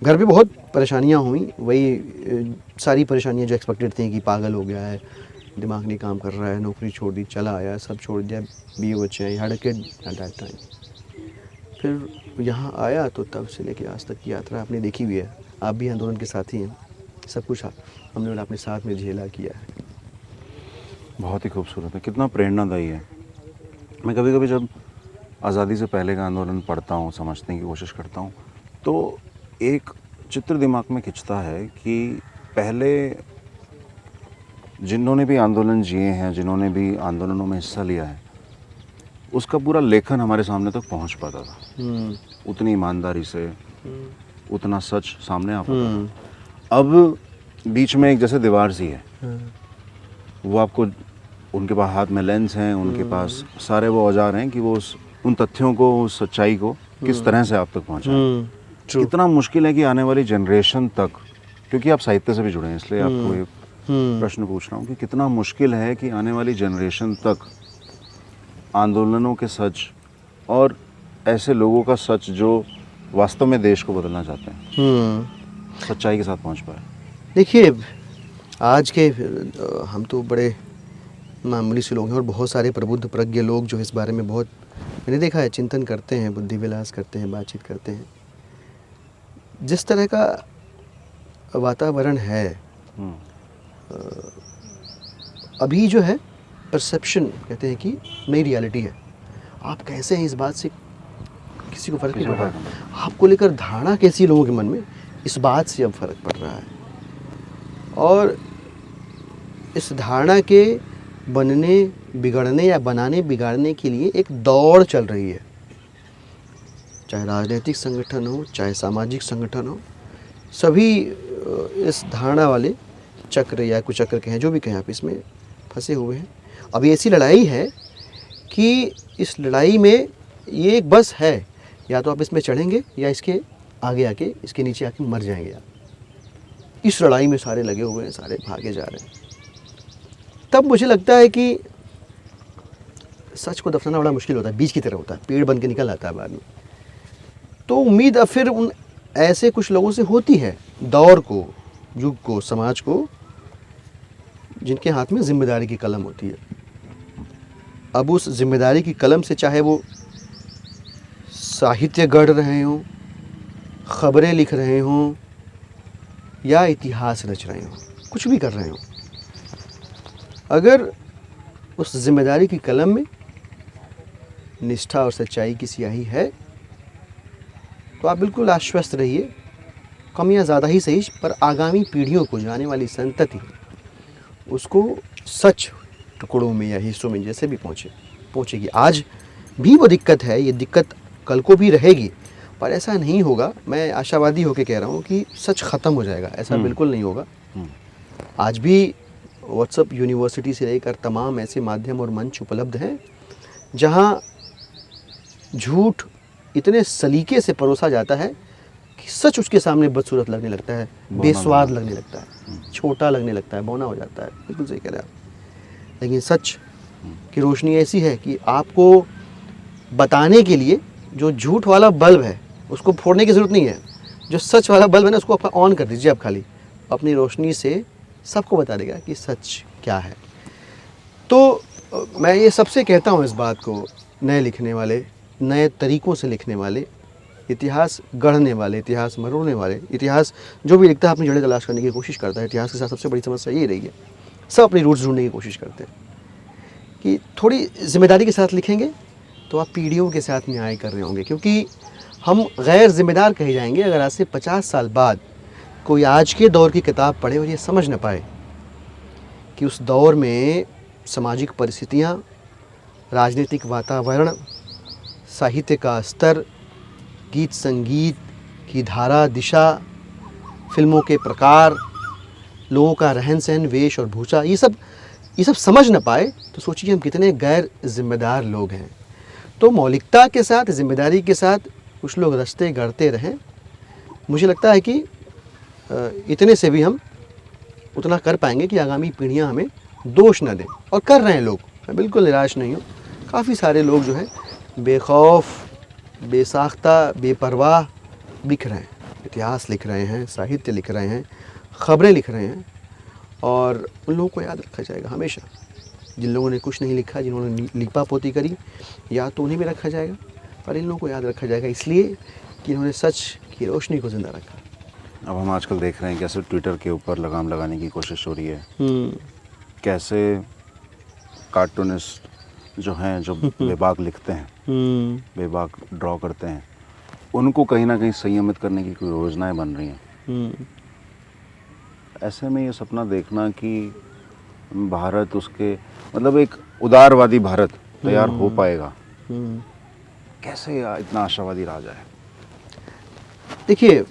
घर पे बहुत परेशानियाँ हुई, वही सारी परेशानियाँ जो एक्सपेक्टेड थी कि पागल हो गया है, दिमाग नहीं काम कर रहा है, नौकरी छोड़ दी, चला आया, सब छोड़ दिया, बीए बच्चे हैं, had a kid at that time. फिर यहाँ आया तो तब से लेके आज तक की यात्रा आपने देखी हुई है, आप भी आंदोलन के साथी हैं, सब कुछ हमने अपने साथ में झेला किया है। बहुत ही खूबसूरत है, कितना प्रेरणादायी है। मैं कभी कभी जब आज़ादी से पहले का आंदोलन पढ़ता हूँ, समझने की कोशिश करता हूँ, तो एक चित्र दिमाग में खिंचता है कि पहले जिन्होंने भी आंदोलन जिए हैं, जिन्होंने भी आंदोलनों में हिस्सा लिया है, उसका पूरा लेखन हमारे सामने तक पहुंच पाता था, उतनी ईमानदारी से, उतना सच सामने आ पाता था। अब बीच में एक जैसे दीवार सी है, वो आपको, उनके पास हाथ में लेंस हैं, उनके पास सारे वो औजार हैं कि वो उन तथ्यों को, उस सच्चाई को किस तरह से आप तक पहुंचाएं। कितना मुश्किल है कि आने वाली जनरेशन तक, क्योंकि आप साहित्य से भी जुड़े हैं इसलिए आपको एक प्रश्न पूछ रहा हूँ कि कितना मुश्किल है कि आने वाली जनरेशन तक आंदोलनों के सच और ऐसे लोगों का सच जो वास्तव में देश को बदलना चाहते हैं, सच्चाई के साथ पहुंच पाए। देखिए आज के हम तो बड़े मामूली से लोग हैं और बहुत सारे प्रबुद्ध प्रज्ञ लोग जो इस बारे में बहुत, मैंने देखा है, चिंतन करते हैं, बुद्धि विलास करते हैं, बातचीत करते हैं। जिस तरह का वातावरण है अभी जो है, परसेप्शन कहते हैं कि नई रियलिटी है। आप कैसे हैं इस बात से किसी को फ़र्क नहीं पड़ रहा। आपको लेकर धारणा कैसी लोगों के मन में, इस बात से अब फ़र्क पड़ रहा है। और इस धारणा के बनने बिगड़ने या बनाने बिगाड़ने के लिए एक दौड़ चल रही है, चाहे राजनीतिक संगठन हो, चाहे सामाजिक संगठन हो, सभी इस धारणा वाले चक्र या कुचक्र कहें, जो भी कहें आप, इसमें फंसे हुए हैं। अब ऐसी लड़ाई है कि इस लड़ाई में ये एक बस है, या तो आप इसमें चढ़ेंगे या इसके आगे आके, इसके नीचे आके मर जाएंगे आप। इस लड़ाई में सारे लगे हुए हैं, सारे भागे जा रहे हैं। तब मुझे लगता है कि सच को दफनाना बड़ा मुश्किल होता है, बीज की तरह होता है, पेड़ बन के निकल आता है बाद में। तो उम्मीद अब फिर उन ऐसे कुछ लोगों से होती है, दौर को, युग को, समाज को, जिनके हाथ में जिम्मेदारी की कलम होती है। अब उस जिम्मेदारी की कलम से, चाहे वो साहित्य गढ़ रहे हों, खबरें लिख रहे हों, या इतिहास रच रहे हो, कुछ भी कर रहे हो, अगर उस जिम्मेदारी की कलम में निष्ठा और सच्चाई की स्याही है तो आप बिल्कुल आश्वस्त रहिए, कमियां ज़्यादा ही सही पर आगामी पीढ़ियों को, जो आने वाली संतति उसको सच टुकड़ों में या हिस्सों में जैसे भी पहुँचेगी। आज भी वो दिक्कत है, ये दिक्कत कल को भी रहेगी, पर ऐसा नहीं होगा, मैं आशावादी होकर कह रहा हूँ कि सच ख़त्म हो जाएगा, ऐसा बिल्कुल नहीं होगा। आज भी व्हाट्सएप यूनिवर्सिटी से लेकर तमाम ऐसे माध्यम और मंच उपलब्ध हैं जहाँ झूठ इतने सलीके से परोसा जाता है कि सच उसके सामने बदसूरत लगने लगता है, बेस्वाद लगने लगता है, छोटा लगने लगता है, बौना हो जाता है। बिल्कुल सही कह रहे हैं आप। लेकिन सच की रोशनी ऐसी है कि आपको बताने के लिए जो झूठ वाला बल्ब है उसको फोड़ने की ज़रूरत नहीं है, जो सच वाला बल्ब है ना उसको आप ऑन कर दीजिए, आप खाली अपनी रोशनी से सबको बता देगा कि सच क्या है। तो मैं ये सबसे कहता हूँ इस बात को, नए लिखने वाले, नए तरीक़ों से लिखने वाले, इतिहास गढ़ने वाले, इतिहास मरोड़ने वाले, इतिहास जो भी लिखता है अपनी जड़ें तलाश करने की कोशिश करता है। इतिहास के साथ सबसे बड़ी समस्या ये रही है, सब अपनी रूट्स ढूंढने की कोशिश करते हैं कि थोड़ी जिम्मेदारी के साथ लिखेंगे तो आप पीढ़ियों के साथ न्याय कर रहे होंगे, क्योंकि हम गैर जिम्मेदार कहे जाएंगे अगर आज से 50 साल बाद कोई आज के दौर की किताब पढ़े और ये समझ न पाए कि उस दौर में सामाजिक परिस्थितियाँ, राजनीतिक वातावरण, साहित्य का स्तर, गीत संगीत की धारा दिशा, फिल्मों के प्रकार, लोगों का रहन सहन, वेश और भूषा, ये सब समझ न पाए तो सोचिए हम कितने गैर जिम्मेदार लोग हैं। तो मौलिकता के साथ, जिम्मेदारी के साथ कुछ लोग रास्ते गढ़ते रहें। मुझे लगता है कि इतने से भी हम उतना कर पाएंगे कि आगामी पीढ़ियां हमें दोष न दें, और कर रहे हैं लोग, मैं बिल्कुल निराश नहीं हूँ। काफ़ी सारे लोग जो हैं बेखौफ, बेसाख्ता, बेपरवाह लिख रहे हैं, इतिहास लिख रहे हैं, साहित्य लिख रहे हैं, ख़बरें लिख रहे हैं, और उन लोगों को याद रखा जाएगा हमेशा। जिन लोगों ने कुछ नहीं लिखा, जिन्होंने लीपा पोती करी, या तो उन्हें भी रखा जाएगा, पर इन लोगों को याद रखा जाएगा इसलिए कि इन्होंने सच की रोशनी को ज़िंदा रखा। अब हम आजकल देख रहे हैं कैसे ट्विटर के ऊपर लगाम लगाने की कोशिश हो रही है, कैसे कार्टूनिस्ट जो हैं, जो बेबाक लिखते हैं, बेबाक ड्रॉ करते हैं, उनको कहीं ना कहीं संयमित करने की कोई योजनाएं बन रही हैं। ऐसे में ये सपना देखना कि भारत उसके मतलब एक उदारवादी भारत तैयार हो पाएगा, कैसे इतना आशावादी रहा जाए? देखिए,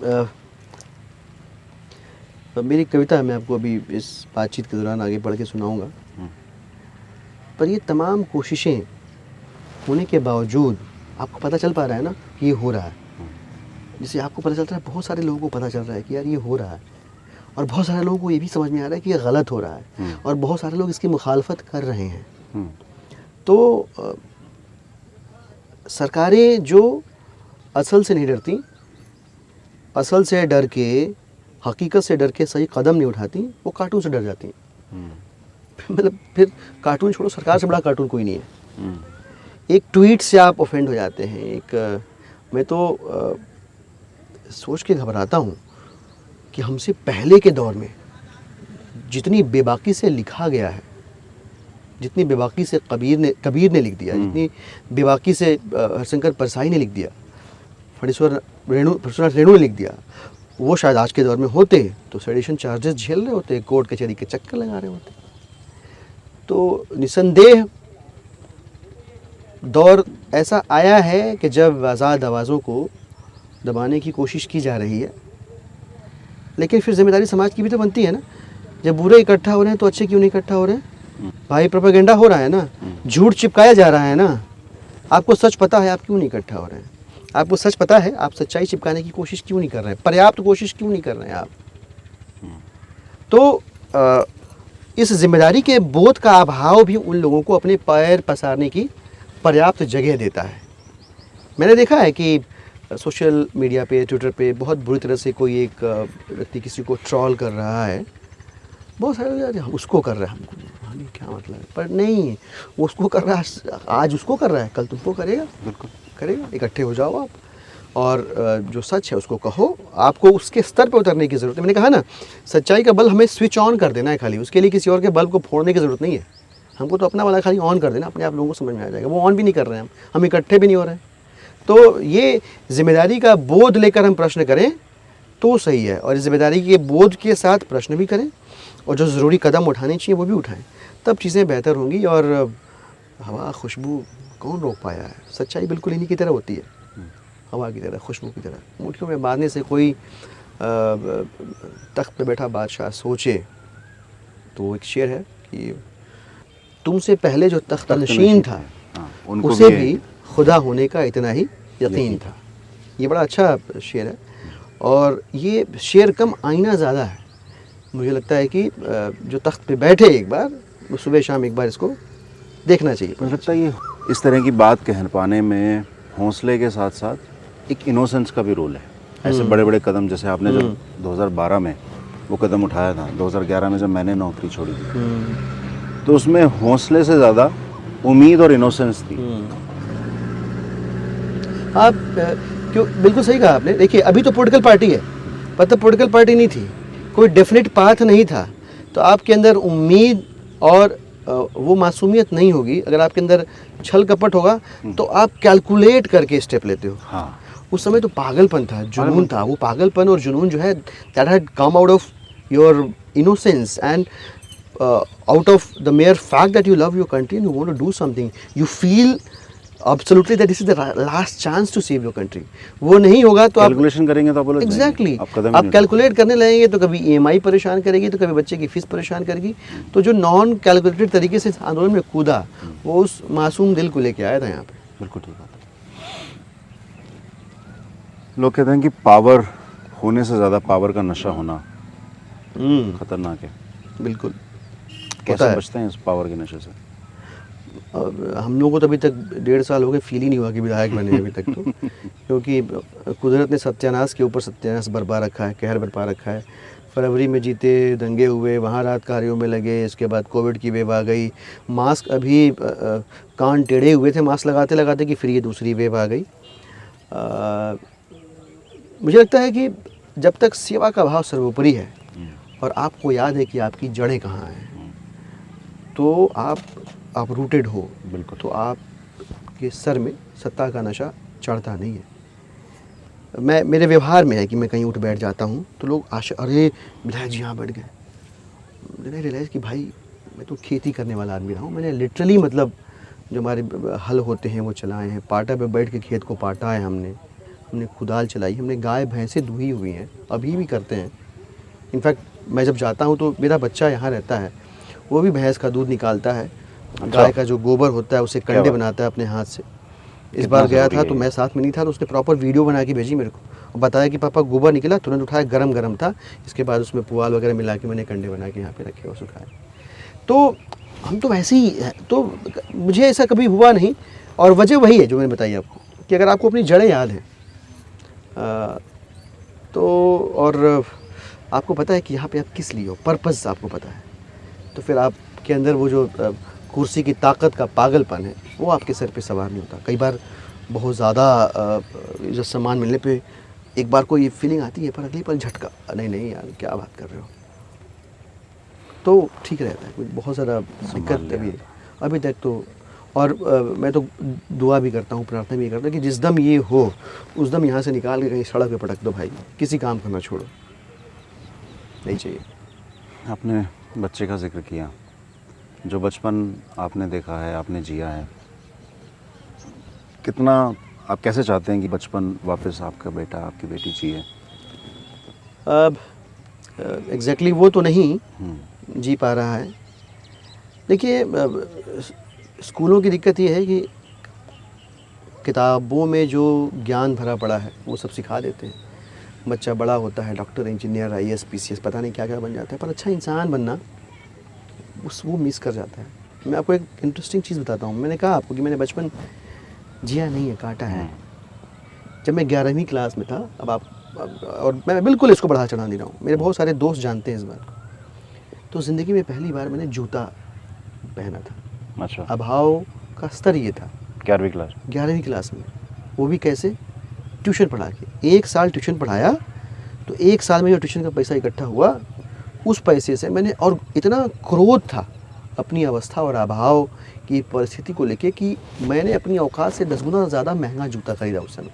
मेरी कविता मैं आपको अभी इस बातचीत के दौरान आगे बढ़ के सुनाऊंगा, पर ये तमाम कोशिशें होने के बावजूद आपको पता चल पा रहा है ना कि ये हो रहा है। जैसे आपको पता चलता है, बहुत सारे लोगों को पता चल रहा है कि यार ये हो रहा है, और बहुत सारे लोगों को ये भी समझ में आ रहा है कि ये गलत हो रहा है, और बहुत सारे लोग इसकी मुखालफत कर रहे हैं। तो सरकारें जो असल से नहीं डरती, असल से डर के, हकीकत से डर के सही कदम नहीं उठाती, वो कार्टून से डर जाती हैं। मतलब फिर कार्टून छोड़ो, सरकार से बड़ा कार्टून कोई नहीं है। एक ट्वीट से आप ऑफेंड हो जाते हैं। मैं तो सोच के घबराता हूँ कि हमसे पहले के दौर में जितनी बेबाकी से लिखा गया है, जितनी बेबाकी से कबीर ने लिख दिया, जितनी बेबाकी से हरिशंकर परसाई ने लिख दिया, फणीश्वर रेणु ने लिख दिया, वो शायद आज के दौर में होते तो सेडिशन चार्जेस झेल रहे होते, कोर्ट कचहरी के चक्कर लगा रहे होते। तो निसंदेह दौर ऐसा आया है कि जब आज़ाद आवाज़ों को दबाने की कोशिश की जा रही है, लेकिन फिर जिम्मेदारी समाज की भी तो बनती है ना। जब बुरे इकट्ठा हो रहे हैं तो अच्छे क्यों नहीं इकट्ठा हो रहे हैं? भाई प्रोपेगेंडा हो रहा है ना, झूठ चिपकाया जा रहा है ना। आपको सच पता है, आप क्यों नहीं इकट्ठा हो रहे हैं? आपको सच पता है, आप सच्चाई चिपकाने की कोशिश क्यों नहीं कर रहे हैं? पर्याप्त कोशिश क्यों नहीं कर रहे हैं आप? तो इस जिम्मेदारी के बोध का अभाव भी उन लोगों को अपने पैर पसारने की पर्याप्त जगह देता है। मैंने देखा है कि सोशल मीडिया पे, ट्विटर पे बहुत बुरी तरह से कोई एक व्यक्ति किसी को ट्रोल कर रहा है, बहुत सारे उसको कर रहा है, हमें क्या मतलब है, पर नहीं, वो उसको कर रहा है, आज उसको कर रहा है, कल तुमको करेगा, बिल्कुल करेगा। इकट्ठे हो जाओ आप, और जो सच है उसको कहो, आपको उसके स्तर पे उतरने की ज़रूरत है। मैंने कहा ना, सच्चाई का बल्ब हमें स्विच ऑन कर देना है खाली, उसके लिए किसी और के बल्ब को फोड़ने की ज़रूरत नहीं है। हमको तो अपना वाला खाली ऑन कर देना, अपने आप लोगों को समझ में आ जाएगा। वो ऑन भी नहीं कर रहे हैं, हम इकट्ठे भी नहीं हो रहे हैं। तो ये जिम्मेदारी का बोध लेकर हम प्रश्न करें तो सही है, और इस जिम्मेदारी के बोध के साथ प्रश्न भी करें, और जो ज़रूरी कदम उठाने चाहिए वो भी उठाएं, तब चीज़ें बेहतर होंगी। और हवा खुशबू कौन रोक पाया है? सच्चाई बिल्कुल इन्हीं की तरह होती है, हवा की तरह, खुशबू की तरह। मुट्ठियों में बांधने से कोई तख्त पे बैठा बादशाह सोचे, तो एक शेर है कि तुमसे पहले जो तख्त नशीन था, उनको उसे भी खुदा होने का इतना ही यकीन था। ये बड़ा अच्छा शेर है, और ये शेर कम आईना ज़्यादा है। मुझे लगता है कि जो तख्त पे बैठे एक बार, वो सुबह शाम एक बार इसको देखना चाहिए। मुझे लगता है ये इस तरह की बात कह पाने में हौसले के साथ साथ एक इनोसेंस का भी रोल है। ऐसे बड़े बड़े कदम, जैसे आपने जब 2012 में वो कदम उठाया था, 2011 में जब मैंने नौकरी छोड़ी थी, तो उसमें हौसले से ज़्यादा उम्मीद और इनोसेंस थी। आप क्यों, बिल्कुल सही कहा आपने। देखिए, अभी तो पॉलिटिकल पार्टी है, पर तब पॉलिटिकल पार्टी नहीं थी, कोई डेफिनेट पाथ नहीं था। तो आपके अंदर उम्मीद और वो मासूमियत नहीं होगी। अगर आपके अंदर छल कपट होगा तो आप कैलकुलेट करके स्टेप लेते हो। हाँ, उस समय तो पागलपन था, जुनून था। वो पागलपन और जुनून जो है, that had come out of your innocence and out of the mere fact that you love your country and you want to do something, you feel absolutely that this is the last chance to save your country. वो नहीं होगा तो आप calculation करेंगे तो आप बोले exactly कदम आप कैलकुलेट करने लगेंगे तो कभी EMI परेशान करेगी, तो कभी बच्चे की फीस परेशान करेगी। तो जो नॉन कैलकुलेटेड तरीके से आंदोलन में कूदा, वो उस मासूम दिल को लेके आया था यहाँ पे। बिल्कुल ठीक बात है। लोग कहते हैं कि पावर होने से ज़्यादा पावर का नशा होना खतरनाक है। बिल्कुल। कैसे बचते हैं इस पावर के नशे से? हम लोगों को तो अभी तक 1.5 साल हो गए, फील ही नहीं हुआ कि विधायक बने अभी तक तो, क्योंकि कुदरत ने सत्यानाश के ऊपर सत्यानाश बरपा रखा है, कहर बरपा रखा है। फरवरी में जीते दंगे हुए, वहाँ रात कार्यों में लगे, इसके बाद कोविड की वेव आ गई। मास्क अभी कान टेढ़े हुए थे मास्क लगाते लगाते कि फिर ये दूसरी वेव आ गई। मुझे लगता है कि जब तक सेवा का भाव सर्वोपरि है और आपको याद है कि आपकी जड़ें कहाँ हैं, तो आप रूटेड हो, बिल्कुल, तो आपके सर में सत्ता का नशा चढ़ता नहीं है। मेरे व्यवहार में है कि मैं कहीं उठ बैठ जाता हूँ तो लोग अरे विधायक जी यहाँ बैठ गए। मैंने रियलाइज़ कि भाई मैं तो खेती करने वाला आदमी रहा हूँ। मैंने लिटरली मतलब जो हमारे हल होते हैं वो चलाए हैं, पाटा पे बैठ के खेत को पाटा है हमने कुदाल चलाई, हमने गाय भैंसें दुही हुई हैं, अभी भी करते हैं। इनफैक्ट मैं जब जाता हूँ तो मेरा बच्चा यहाँ रहता है, वो भी भैंस का दूध निकालता है, गाय का जो गोबर होता है उसे कंडे बनाता है अपने हाथ से। इस बार गया था तो मैं साथ में नहीं था, तो उसने प्रॉपर वीडियो बना के भेजी मेरे को और बताया कि पापा गोबर निकला, तुरंत उठाया, गरम गरम था, इसके बाद उसमें पुआल वगैरह मिला के मैंने कंडे बना के यहाँ पे रखे और सुखाए। तो हम तो वैसे ही हैं, तो मुझे ऐसा कभी हुआ नहीं। और वजह वही है जो मैंने बताई आपको, कि अगर आपको अपनी जड़ें याद हैं तो, और आपको पता है कि यहाँ पे आप किस लिए हो, पर्पस आपको पता है, तो फिर आपके अंदर वो जो कुर्सी की ताकत का पागलपन है वो आपके सर पे सवार नहीं होता। कई बार बहुत ज़्यादा जो सम्मान मिलने पे एक बार को ये फीलिंग आती है, पर अगली पल झटका, नहीं यार क्या बात कर रहे हो, तो ठीक रहता है। कोई बहुत ज़्यादा दिक्कत अभी तक तो। और मैं तो दुआ भी करता हूँ, प्रार्थना भी करता हूँ कि जिस दम ये हो उस दम यहाँ से निकाल के कहीं सड़क पे पटक दो भाई, किसी काम को ना छोड़ो, नहीं चाहिए। आपने बच्चे का जिक्र किया, जो बचपन आपने देखा है, आपने जिया है, कितना आप कैसे चाहते हैं कि बचपन वापस आपका बेटा, आपकी बेटी जिए? अब एग्जैक्टली वो तो नहीं जी पा रहा है। देखिए, स्कूलों की दिक्कत ये है कि किताबों में जो ज्ञान भरा पड़ा है वो सब सिखा देते हैं। बच्चा बड़ा होता है, डॉक्टर, इंजीनियर, IAS, PCS, पता नहीं क्या क्या बन जाता है, पर अच्छा इंसान बनना वो मिस कर जाता है। मैं आपको एक इंटरेस्टिंग चीज़ बताता हूँ। मैंने कहा आपको कि मैंने बचपन जिया नहीं है, काटा है। जब मैं 11वीं क्लास में था, और मैं बिल्कुल इसको बढ़ा चढ़ा नहीं रहा हूँ, मेरे बहुत सारे दोस्त जानते हैं इस बार, तो ज़िंदगी में पहली बार मैंने जूता पहना था। अच्छा। अभाव का स्तर ये था। 11वीं क्लास? 11वीं क्लास में। वो भी कैसे? ट्यूशन पढ़ा के, 1 साल ट्यूशन पढ़ाया, तो 1 साल में जो ट्यूशन का पैसा इकट्ठा हुआ, उस पैसे से मैंने, और इतना क्रोध था अपनी अवस्था और अभाव की परिस्थिति को लेके कि मैंने अपनी औकात से 10 गुना ज़्यादा महंगा जूता खरीदा उस समय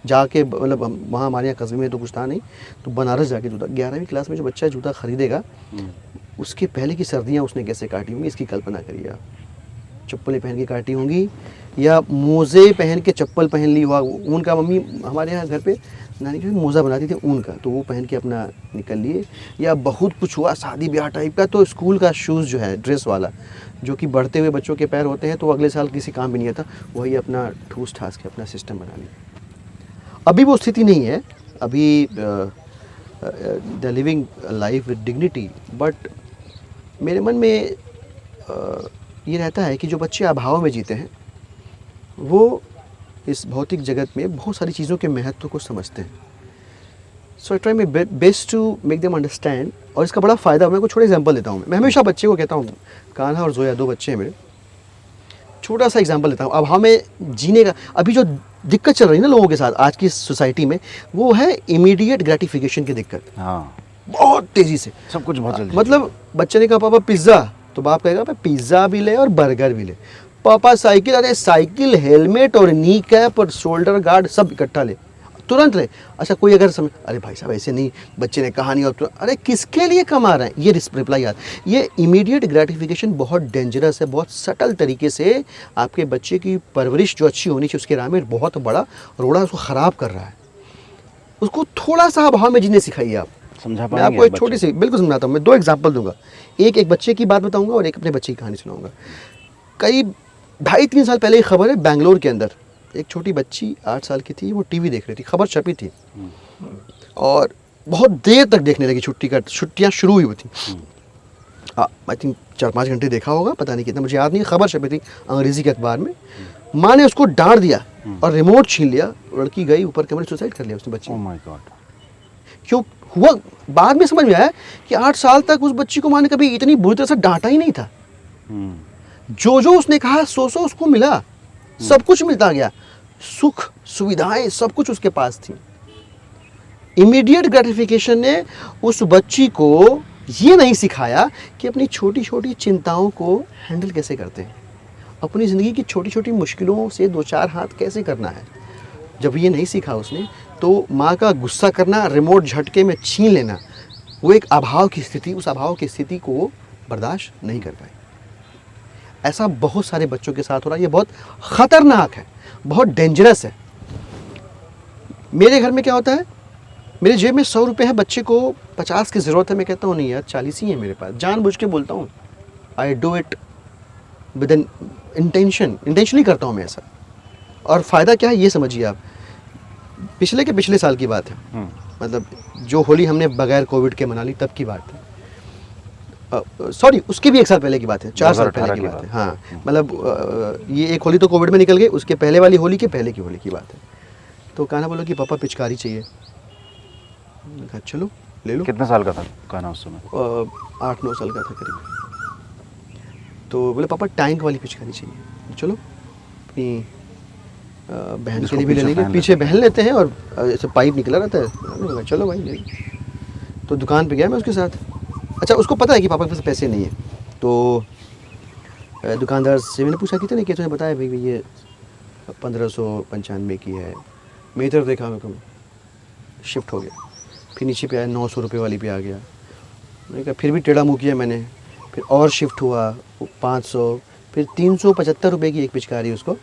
जाके, मतलब वहाँ हमारे यहाँ कस्बे में तो कुछ था नहीं, तो बनारस जाके जूता, 11वीं क्लास में जो बच्चा जूता खरीदेगा उसके पहले की सर्दियाँ उसने कैसे काटी होंगी, इसकी कल्पना करिए आप। चप्पलें पहन के काटी होंगी या मोज़े पहन के चप्पल पहन ली हुआ, ऊन का, मम्मी हमारे यहाँ घर पे नानी जो मोज़ा बनाती थी ऊन का, तो वो पहन के अपना निकल लिए, या बहुत कुछ हुआ शादी ब्याह टाइप का, तो स्कूल का शूज़ जो है ड्रेस वाला, जो कि बढ़ते हुए बच्चों के पैर होते हैं, तो अगले साल किसी काम भी नहीं आता, वही अपना ठूस ठास के अपना सिस्टम बना लिया। अभी वो स्थिति नहीं है, अभी the living life with dignity, but मेरे मन में ये रहता है कि जो बच्चे अभाव में जीते हैं वो इस भौतिक जगत में बहुत सारी चीज़ों के महत्व को समझते हैं। So I try my best to make them understand, और इसका बड़ा फ़ायदा, मैं कुछ छोटे एग्जांपल देता हूँ। मैं हमेशा बच्चे को कहता हूँ, कान्हा और जोया 2 बच्चे हैं मेरे, छोटा सा एग्जांपल देता हूँ। अभाव में जीने का अभी जो दिक्कत चल रही है ना लोगों के साथ आज की सोसाइटी में, वो है इमीडिएट ग्रेटिफिकेशन की दिक्कत। हाँ, बहुत तेज़ी से सब कुछ बहुत जल्दी। मतलब बच्चे ने कहा पापा पिज़्ज़ा, तो बाप कहेगा भाई पिज़्ज़ा भी ले और बर्गर भी ले। पापा साइकिल, अरे साइकिल, हेलमेट और नी कैप और शोल्डर गार्ड सब इकट्ठा ले, तुरंत ले। अच्छा कोई अगर समझ, अरे भाई साहब ऐसे नहीं, बच्चे ने कहा नहीं, और अरे किसके लिए कमा रहे हैं, ये रिप्लाई याद। ये इमीडिएट ग्रेटिफिकेशन बहुत डेंजरस है, बहुत सटल तरीके से आपके बच्चे की परवरिश जो अच्छी होनी चाहिए उसके राह में बहुत बड़ा रोड़ा उसको ख़राब कर रहा है। उसको थोड़ा सा अभाव में जीने सिखाइए आप। समझा मैं आपको एक छोटी सी बिल्कुल समझाता हूँ। मैं 2 एग्जांपल दूंगा, एक बच्चे की बात बताऊंगा और एक अपने बच्चे की कहानी सुनाऊंगा। कई 2.5-3 साल पहले एक खबर है, बेंगलोर के अंदर एक छोटी बच्ची 8 साल की थी, वो टीवी देख रही थी, खबर छपी थी और बहुत देर तक देखने लगी, छुट्टियाँ शुरू हुई थी, आई थिंक 4-5 घंटे देखा होगा, पता नहीं कितना, मुझे याद नहीं, खबर छपी थी अंग्रेजी के अखबार में। माँ ने उसको डांट दिया और रिमोट छीन लिया, लड़की गई ऊपर कमरे, सुसाइड कर लिया उसने बच्ची। Oh my God. क्यों हुआ बाद में समझ में आया कि 8 साल तक उस बच्ची को माँ ने कभी इतनी बुरी तरह से डांटा ही नहीं था। जो जो उसने कहा सो उसको मिला, सब कुछ मिलता गया, सुख सुविधाएं सब कुछ उसके पास थी। इमीडिएट ग्रेटिफिकेशन ने उस बच्ची को ये नहीं सिखाया कि अपनी छोटी छोटी चिंताओं को हैंडल कैसे करते हैं, अपनी ज़िंदगी की छोटी छोटी मुश्किलों से 2-4 हाथ कैसे करना है। जब ये नहीं सीखा उसने, तो माँ का गुस्सा करना, रिमोट झटके में छीन लेना, वो एक अभाव की स्थिति, उस अभाव की स्थिति को बर्दाश्त नहीं कर पाई। ऐसा बहुत सारे बच्चों के साथ हो रहा है, ये बहुत ख़तरनाक है, बहुत डेंजरस है। मेरे घर में क्या होता है, मेरे जेब में 100 रुपये है, बच्चे को 50 की ज़रूरत है, मैं कहता हूँ नहीं यार 40 ही है मेरे पास, जानबूझ के बोलता हूँ, I do it with an intentionally करता हूँ मैं ऐसा। और फ़ायदा क्या है ये समझिए आप, पिछले साल की बात है, मतलब जो होली हमने बगैर कोविड के मना ली तब की बात है, सॉरी उसके भी 1 साल पहले की बात है, 4 साल पहले की बात है। हाँ, मतलब ये एक होली तो कोविड में निकल गई, उसके पहले वाली होली के पहले की होली की बात है। तो कान्हा बोला कि पापा पिचकारी चाहिए, कहा चलो ले लो। कितने साल का था कान्हा उस समय? 8-9 साल का था करीब। तो बोले पापा टैंक वाली पिचकारी चाहिए, चलो अपनी बहन के लिए भी ले लेंगे, पीछे बहन लेते हैं, और ऐसे पाइप निकला रहता है, चलो भाई ले। तो दुकान पे गया मैं उसके साथ। अच्छा उसको पता है कि पापा के पास पैसे नहीं है, तो दुकानदार से मैंने पूछा कितने की, तो बताया भाई ये 1595 की है। मेरी तरफ देखा, मेरे को शिफ्ट हो गया, फिर नीचे पे आया 900 रुपये वाली पे आ गया। मैंने कहा फिर भी टेढ़ा मुँह किया मैंने, फिर और शिफ्ट हुआ 500, फिर 375 रुपये की एक पिचकारी उसको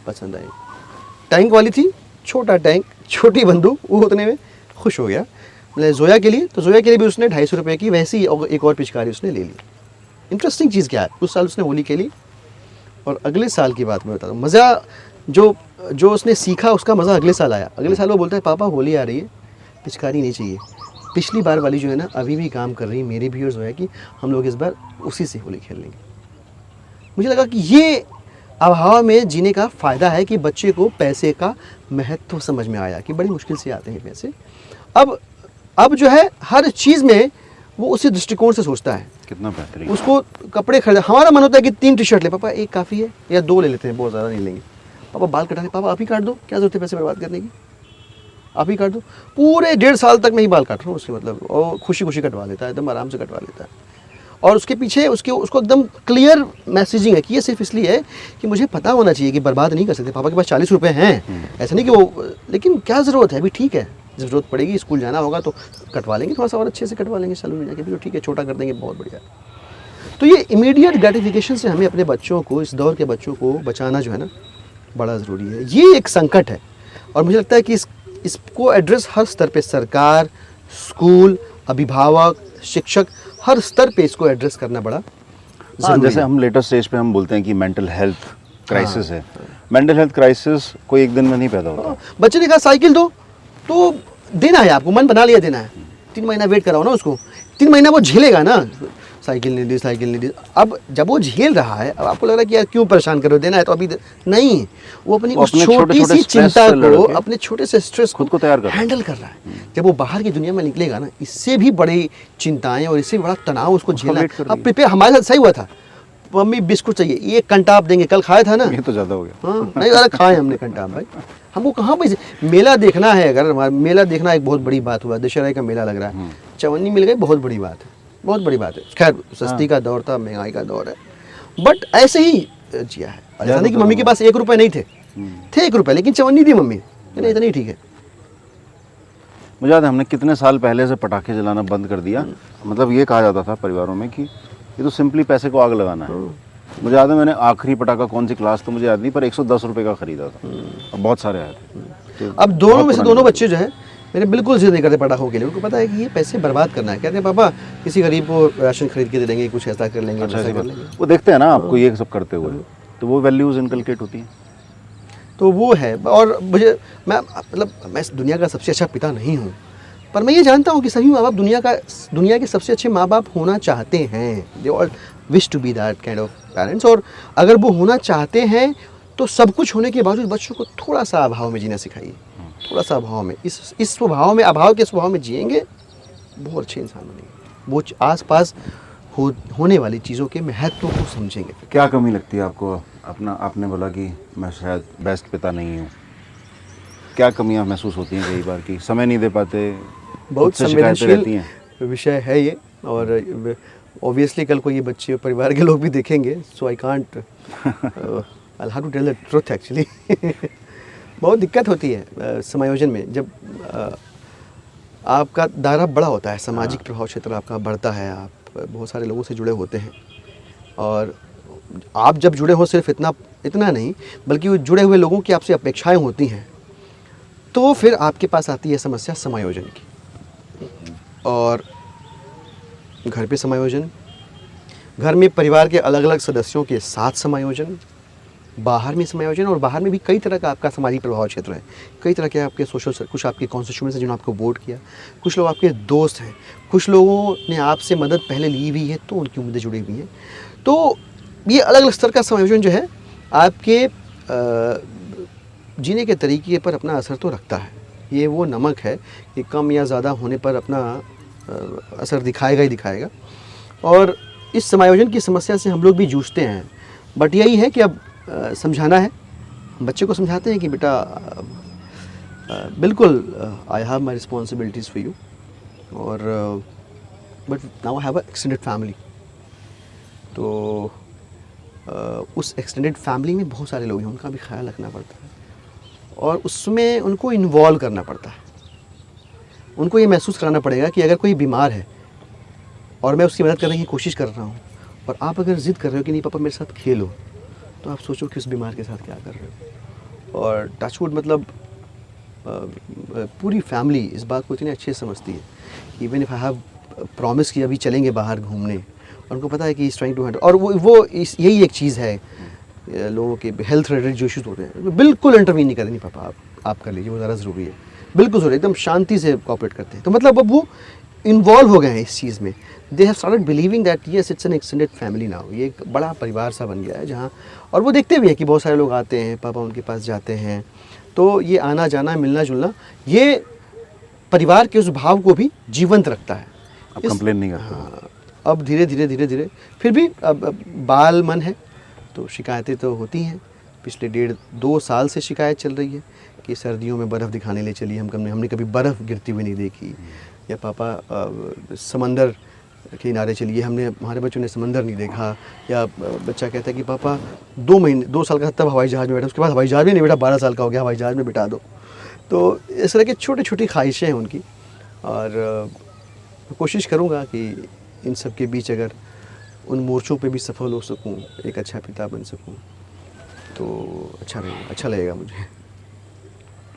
पसंद आई। टैंक वाली थी, छोटा टैंक, छोटी बंदूक, वो उतने में खुश हो गया। मतलब जोया के लिए, तो जोया के लिए भी उसने 250 रुपये की वैसी एक और पिचकारी उसने ले ली। इंटरेस्टिंग चीज़ क्या है, उस साल उसने होली खेली, और अगले साल की बात मैं बताता हूँ, मज़ा जो उसने सीखा उसका मज़ा अगले साल आया। अगले साल वो बोलता है पापा होली आ रही है, पिचकारी नहीं चाहिए, पिछली बार वाली जो है ना अभी भी काम कर रही है, मेरी भी और जोया की, हम लोग इस बार उसी से होली खेल लेंगे। मुझे लगा कि ये अभाव में जीने का फ़ायदा है कि बच्चे को पैसे का महत्व समझ में आया कि बड़ी मुश्किल से आते हैं पैसे। अब जो है हर चीज़ में वो उसी दृष्टिकोण से सोचता है। कितना बेहतरीन। उसको कपड़े खरीदा, हमारा मन होता है कि 3 टी-शर्ट ले, पापा एक काफ़ी है, या 2 ले लेते हैं, बहुत ज़्यादा नहीं लेंगे। पापा बाल कटाने, पापा आप ही काट दो, क्या जरूरत है पैसे बर्बाद करने की, आप ही काट दो। पूरे 1.5 साल तक मैं ही बाल काट रहा हूँ उसके, मतलब, और खुशी खुशी कटवा लेता है, एकदम आराम से कटवा लेता है। और उसके पीछे उसको एकदम क्लियर मैसेजिंग है कि ये सिर्फ इसलिए है कि मुझे पता होना चाहिए कि बर्बाद नहीं कर सकते, पापा के पास 40 रुपये हैं, ऐसा नहीं कि वो, लेकिन क्या ज़रूरत है अभी, ठीक है ज़रूरत पड़ेगी, स्कूल जाना होगा तो कटवा लेंगे, थोड़ा सा और अच्छे से कटवा लेंगे सैलून में जाके भी, तो ठीक है छोटा कर देंगे, बहुत बढ़िया। तो ये इमीडिएट ग्रेटिफिकेशन से हमें अपने बच्चों को, इस दौर के बच्चों को बचाना जो है ना बड़ा ज़रूरी है। ये एक संकट है और मुझे लगता है कि इसको एड्रेस हर स्तर पे, सरकार, स्कूल, अभिभावक, शिक्षक, हर स्तर पे इसको एड्रेस करना बड़ा हाँ, जैसे हम लेटर स्टेज पे हम बोलते हैं कि मेंटल हेल्थ क्राइसिस है। मेंटल हेल्थ क्राइसिस कोई एक दिन में नहीं पैदा होता। बच्चे ने कहा साइकिल दो, तो देना है आपको, मन बना लिया देना है, 3 महीना वेट कराओ ना उसको, 3 महीना वो झेलेगा ना, साइकिल नहीं दी, साइकिल नहीं दी। अब जब वो झेल रहा है, अब आपको लग रहा है कि यार क्यों परेशान करो, देना है तो अभी नहीं, वो अपनी उस छोटी सी चिंता को, अपने छोटे से स्ट्रेस खुद को तैयार कर हैंडल कर रहा है। जब वो बाहर की दुनिया में निकलेगा ना, इससे भी बड़ी चिंताएं और इससे भी बड़ा तनाव उसको झेलना है। अब प्रिपेयर, हमारे साथ सही हुआ था, मम्मी बिस्कुट चाहिए, ये कंटाप देंगे, कल खाया था ना, ये तो ज़्यादा हो गया। हाँ नहीं, अरे खाए हमने कंटाप भाई, हमको कहाँ पैसे, मेला देखना है, अगर मेला देखना एक बहुत बड़ी बात हुआ, दशहरा का मेला लग रहा है, चवन्नी मिल गई, बहुत बड़ी बात है, बहुत बड़ी बात है। खैर सस्ती का दौर था, महंगाई का दौर है, बट ऐसे ही जिया है। ऐसा नहीं कि मम्मी के पास 1 रुपये नहीं थे 1 रुपये, लेकिन चवन्नी दी मम्मी, नहीं इतना ही ठीक है। मुझे याद है हमने कितने साल पहले से पटाखे जलाना बंद कर दिया। मतलब ये कहा जाता था परिवारों में कि ये तो सिंपली पैसे को आग लगाना है। मुझे याद है मैंने आखिरी पटाखा कौन सी क्लास तो मुझे याद नहीं, पर 110 रुपये का खरीदा था और बहुत सारे आए थे। अब दोनों में से दोनों बच्चे जो है मेरे बिल्कुल जिद नहीं करते पटाखों के लिए, उनको पता है कि ये पैसे बर्बाद करना है। कहते हैं पापा किसी गरीब को राशन खरीद के दे देंगे, कुछ ऐसा कर लेंगे, अच्छा, वैसा कर लेंगे। वो देखते हैं ना आपको ये सब करते हुए, तो वो वैल्यूज इनकलकेट होती हैं। तो वो है। और मुझे, मैं इस दुनिया का सबसे अच्छा पिता नहीं हूँ, पर मैं ये जानता हूँ कि सभी माँ बाप दुनिया के सबसे अच्छे माँ बाप होना चाहते हैं। They all wish to be that kind of parents. और अगर वो होना चाहते हैं तो सब कुछ होने के बावजूद बच्चों को थोड़ा सा अभाव में जीना सिखाइए, थोड़ा सा अभाव में, इस स्वभाव में, अभाव के स्वभाव में जिएंगे, बहुत अच्छे इंसान बनेंगे। वो आसपास होने वाली चीज़ों के महत्व को समझेंगे। क्या कमी लगती है आपको? आपने बोला कि मैं शायद बेस्ट पिता नहीं हूँ, क्या कमियाँ महसूस होती हैं कई बार कि समय नहीं दे पाते? बहुत संवेदनशील विषय है ये, और ऑब्वियसली कल को ये बच्चे परिवार के लोग भी देखेंगे, so I can't, I have to tell the truth actually. बहुत दिक्कत होती है समायोजन में, जब आपका दायरा बड़ा होता है, सामाजिक प्रभाव क्षेत्र आपका बढ़ता है, आप बहुत सारे लोगों से जुड़े होते हैं, और आप जब जुड़े हो सिर्फ इतना नहीं, बल्कि वो जुड़े हुए लोगों की आपसे अपेक्षाएं होती हैं, तो फिर आपके पास आती है समस्या समायोजन की। और घर पे समायोजन, घर में परिवार के अलग अलग सदस्यों के साथ समायोजन, बाहर में समायोजन, और बाहर में भी कई तरह का आपका सामाजिक प्रभाव क्षेत्र है, कई तरह के आपके सोशल, कुछ आपके कॉन्स्टिट्यूएंट्स हैं जिन्होंने आपको वोट किया, कुछ लोग आपके दोस्त हैं, कुछ लोगों ने आपसे मदद पहले ली हुई है तो उनकी उम्मीदें जुड़ी हुई हैं। तो ये अलग अलग स्तर का समायोजन जो है आपके जीने के तरीके पर अपना असर तो रखता है। ये वो नमक है कि कम या ज़्यादा होने पर अपना असर दिखाएगा ही दिखाएगा। और इस समायोजन की समस्या से हम लोग भी जूझते हैं, बट यही है कि अब समझाना है, बच्चे को समझाते हैं कि बेटा बिल्कुल I have my responsibilities for you, और but now I have a extended family. तो उस एक्सटेंडेड फैमिली में बहुत सारे लोग हैं, उनका भी ख्याल रखना पड़ता है, और उसमें उनको इन्वॉल्व करना पड़ता है। उनको ये महसूस कराना पड़ेगा कि अगर कोई बीमार है और मैं उसकी मदद करने की कोशिश कर रहा हूँ, और आप अगर ज़िद कर रहे हो कि नहीं पापा मेरे साथ खेलो, तो आप सोचो कि उस बीमार के साथ क्या कर रहे हो। और टचवुड, मतलब पूरी फैमिली इस बात को इतने अच्छे से समझती है कि even if I have promise कि अभी चलेंगे बाहर घूमने, और उनको पता है कि इज़ ट्राइंग टू हैंडल, और वो यही एक चीज़ है, लोगों के हेल्थ रिलेटेड जो इशूज़ होते हैं बिल्कुल इंटरवीन नहीं करते, नहीं पापा आप कर लीजिए, वो ज़्यादा ज़रूरी है, बिल्कुल ज़रूरी, एकदम शांति से कोऑपरेट करते हैं। तो मतलब अब वो इन्वॉल्व हो गए हैं इस चीज़ में, they have started believing that yes it's an extended family now, ये एक बड़ा परिवार सा बन गया है जहाँ, और वो देखते भी हैं कि बहुत सारे लोग आते हैं, पापा उनके पास जाते हैं, तो ये आना जाना, मिलना जुलना, ये परिवार के उस भाव को भी जीवंत रखता है। अब कंप्लेन नहीं करते। हाँ, अब धीरे धीरे फिर भी अब बाल मन है तो शिकायतें तो होती हैं, पिछले 1.5-2 साल से शिकायत चल रही है कि सर्दियों में बर्फ़ दिखाने ले चलिए, हमने कभी बर्फ़ गिरती हुई नहीं देखी, या पापा समंदर के किनारे चलिए, हमारे बच्चों ने समंदर नहीं देखा, या बच्चा कहता है कि पापा 2 साल का तब हवाई जहाज़ में बैठा, उसके बाद हवाई जहाज़ में नहीं बैठा, 12 साल का हो गया, हवाई जहाज़ में बिठा दो। तो इस तरह की छोटी छोटी ख्वाहिशें हैं उनकी, और कोशिश करूँगा कि इन सब के बीच अगर उन मोर्चों पे भी सफल हो सकूँ, एक अच्छा पिता बन सकूँ, तो अच्छा लगेगा मुझे।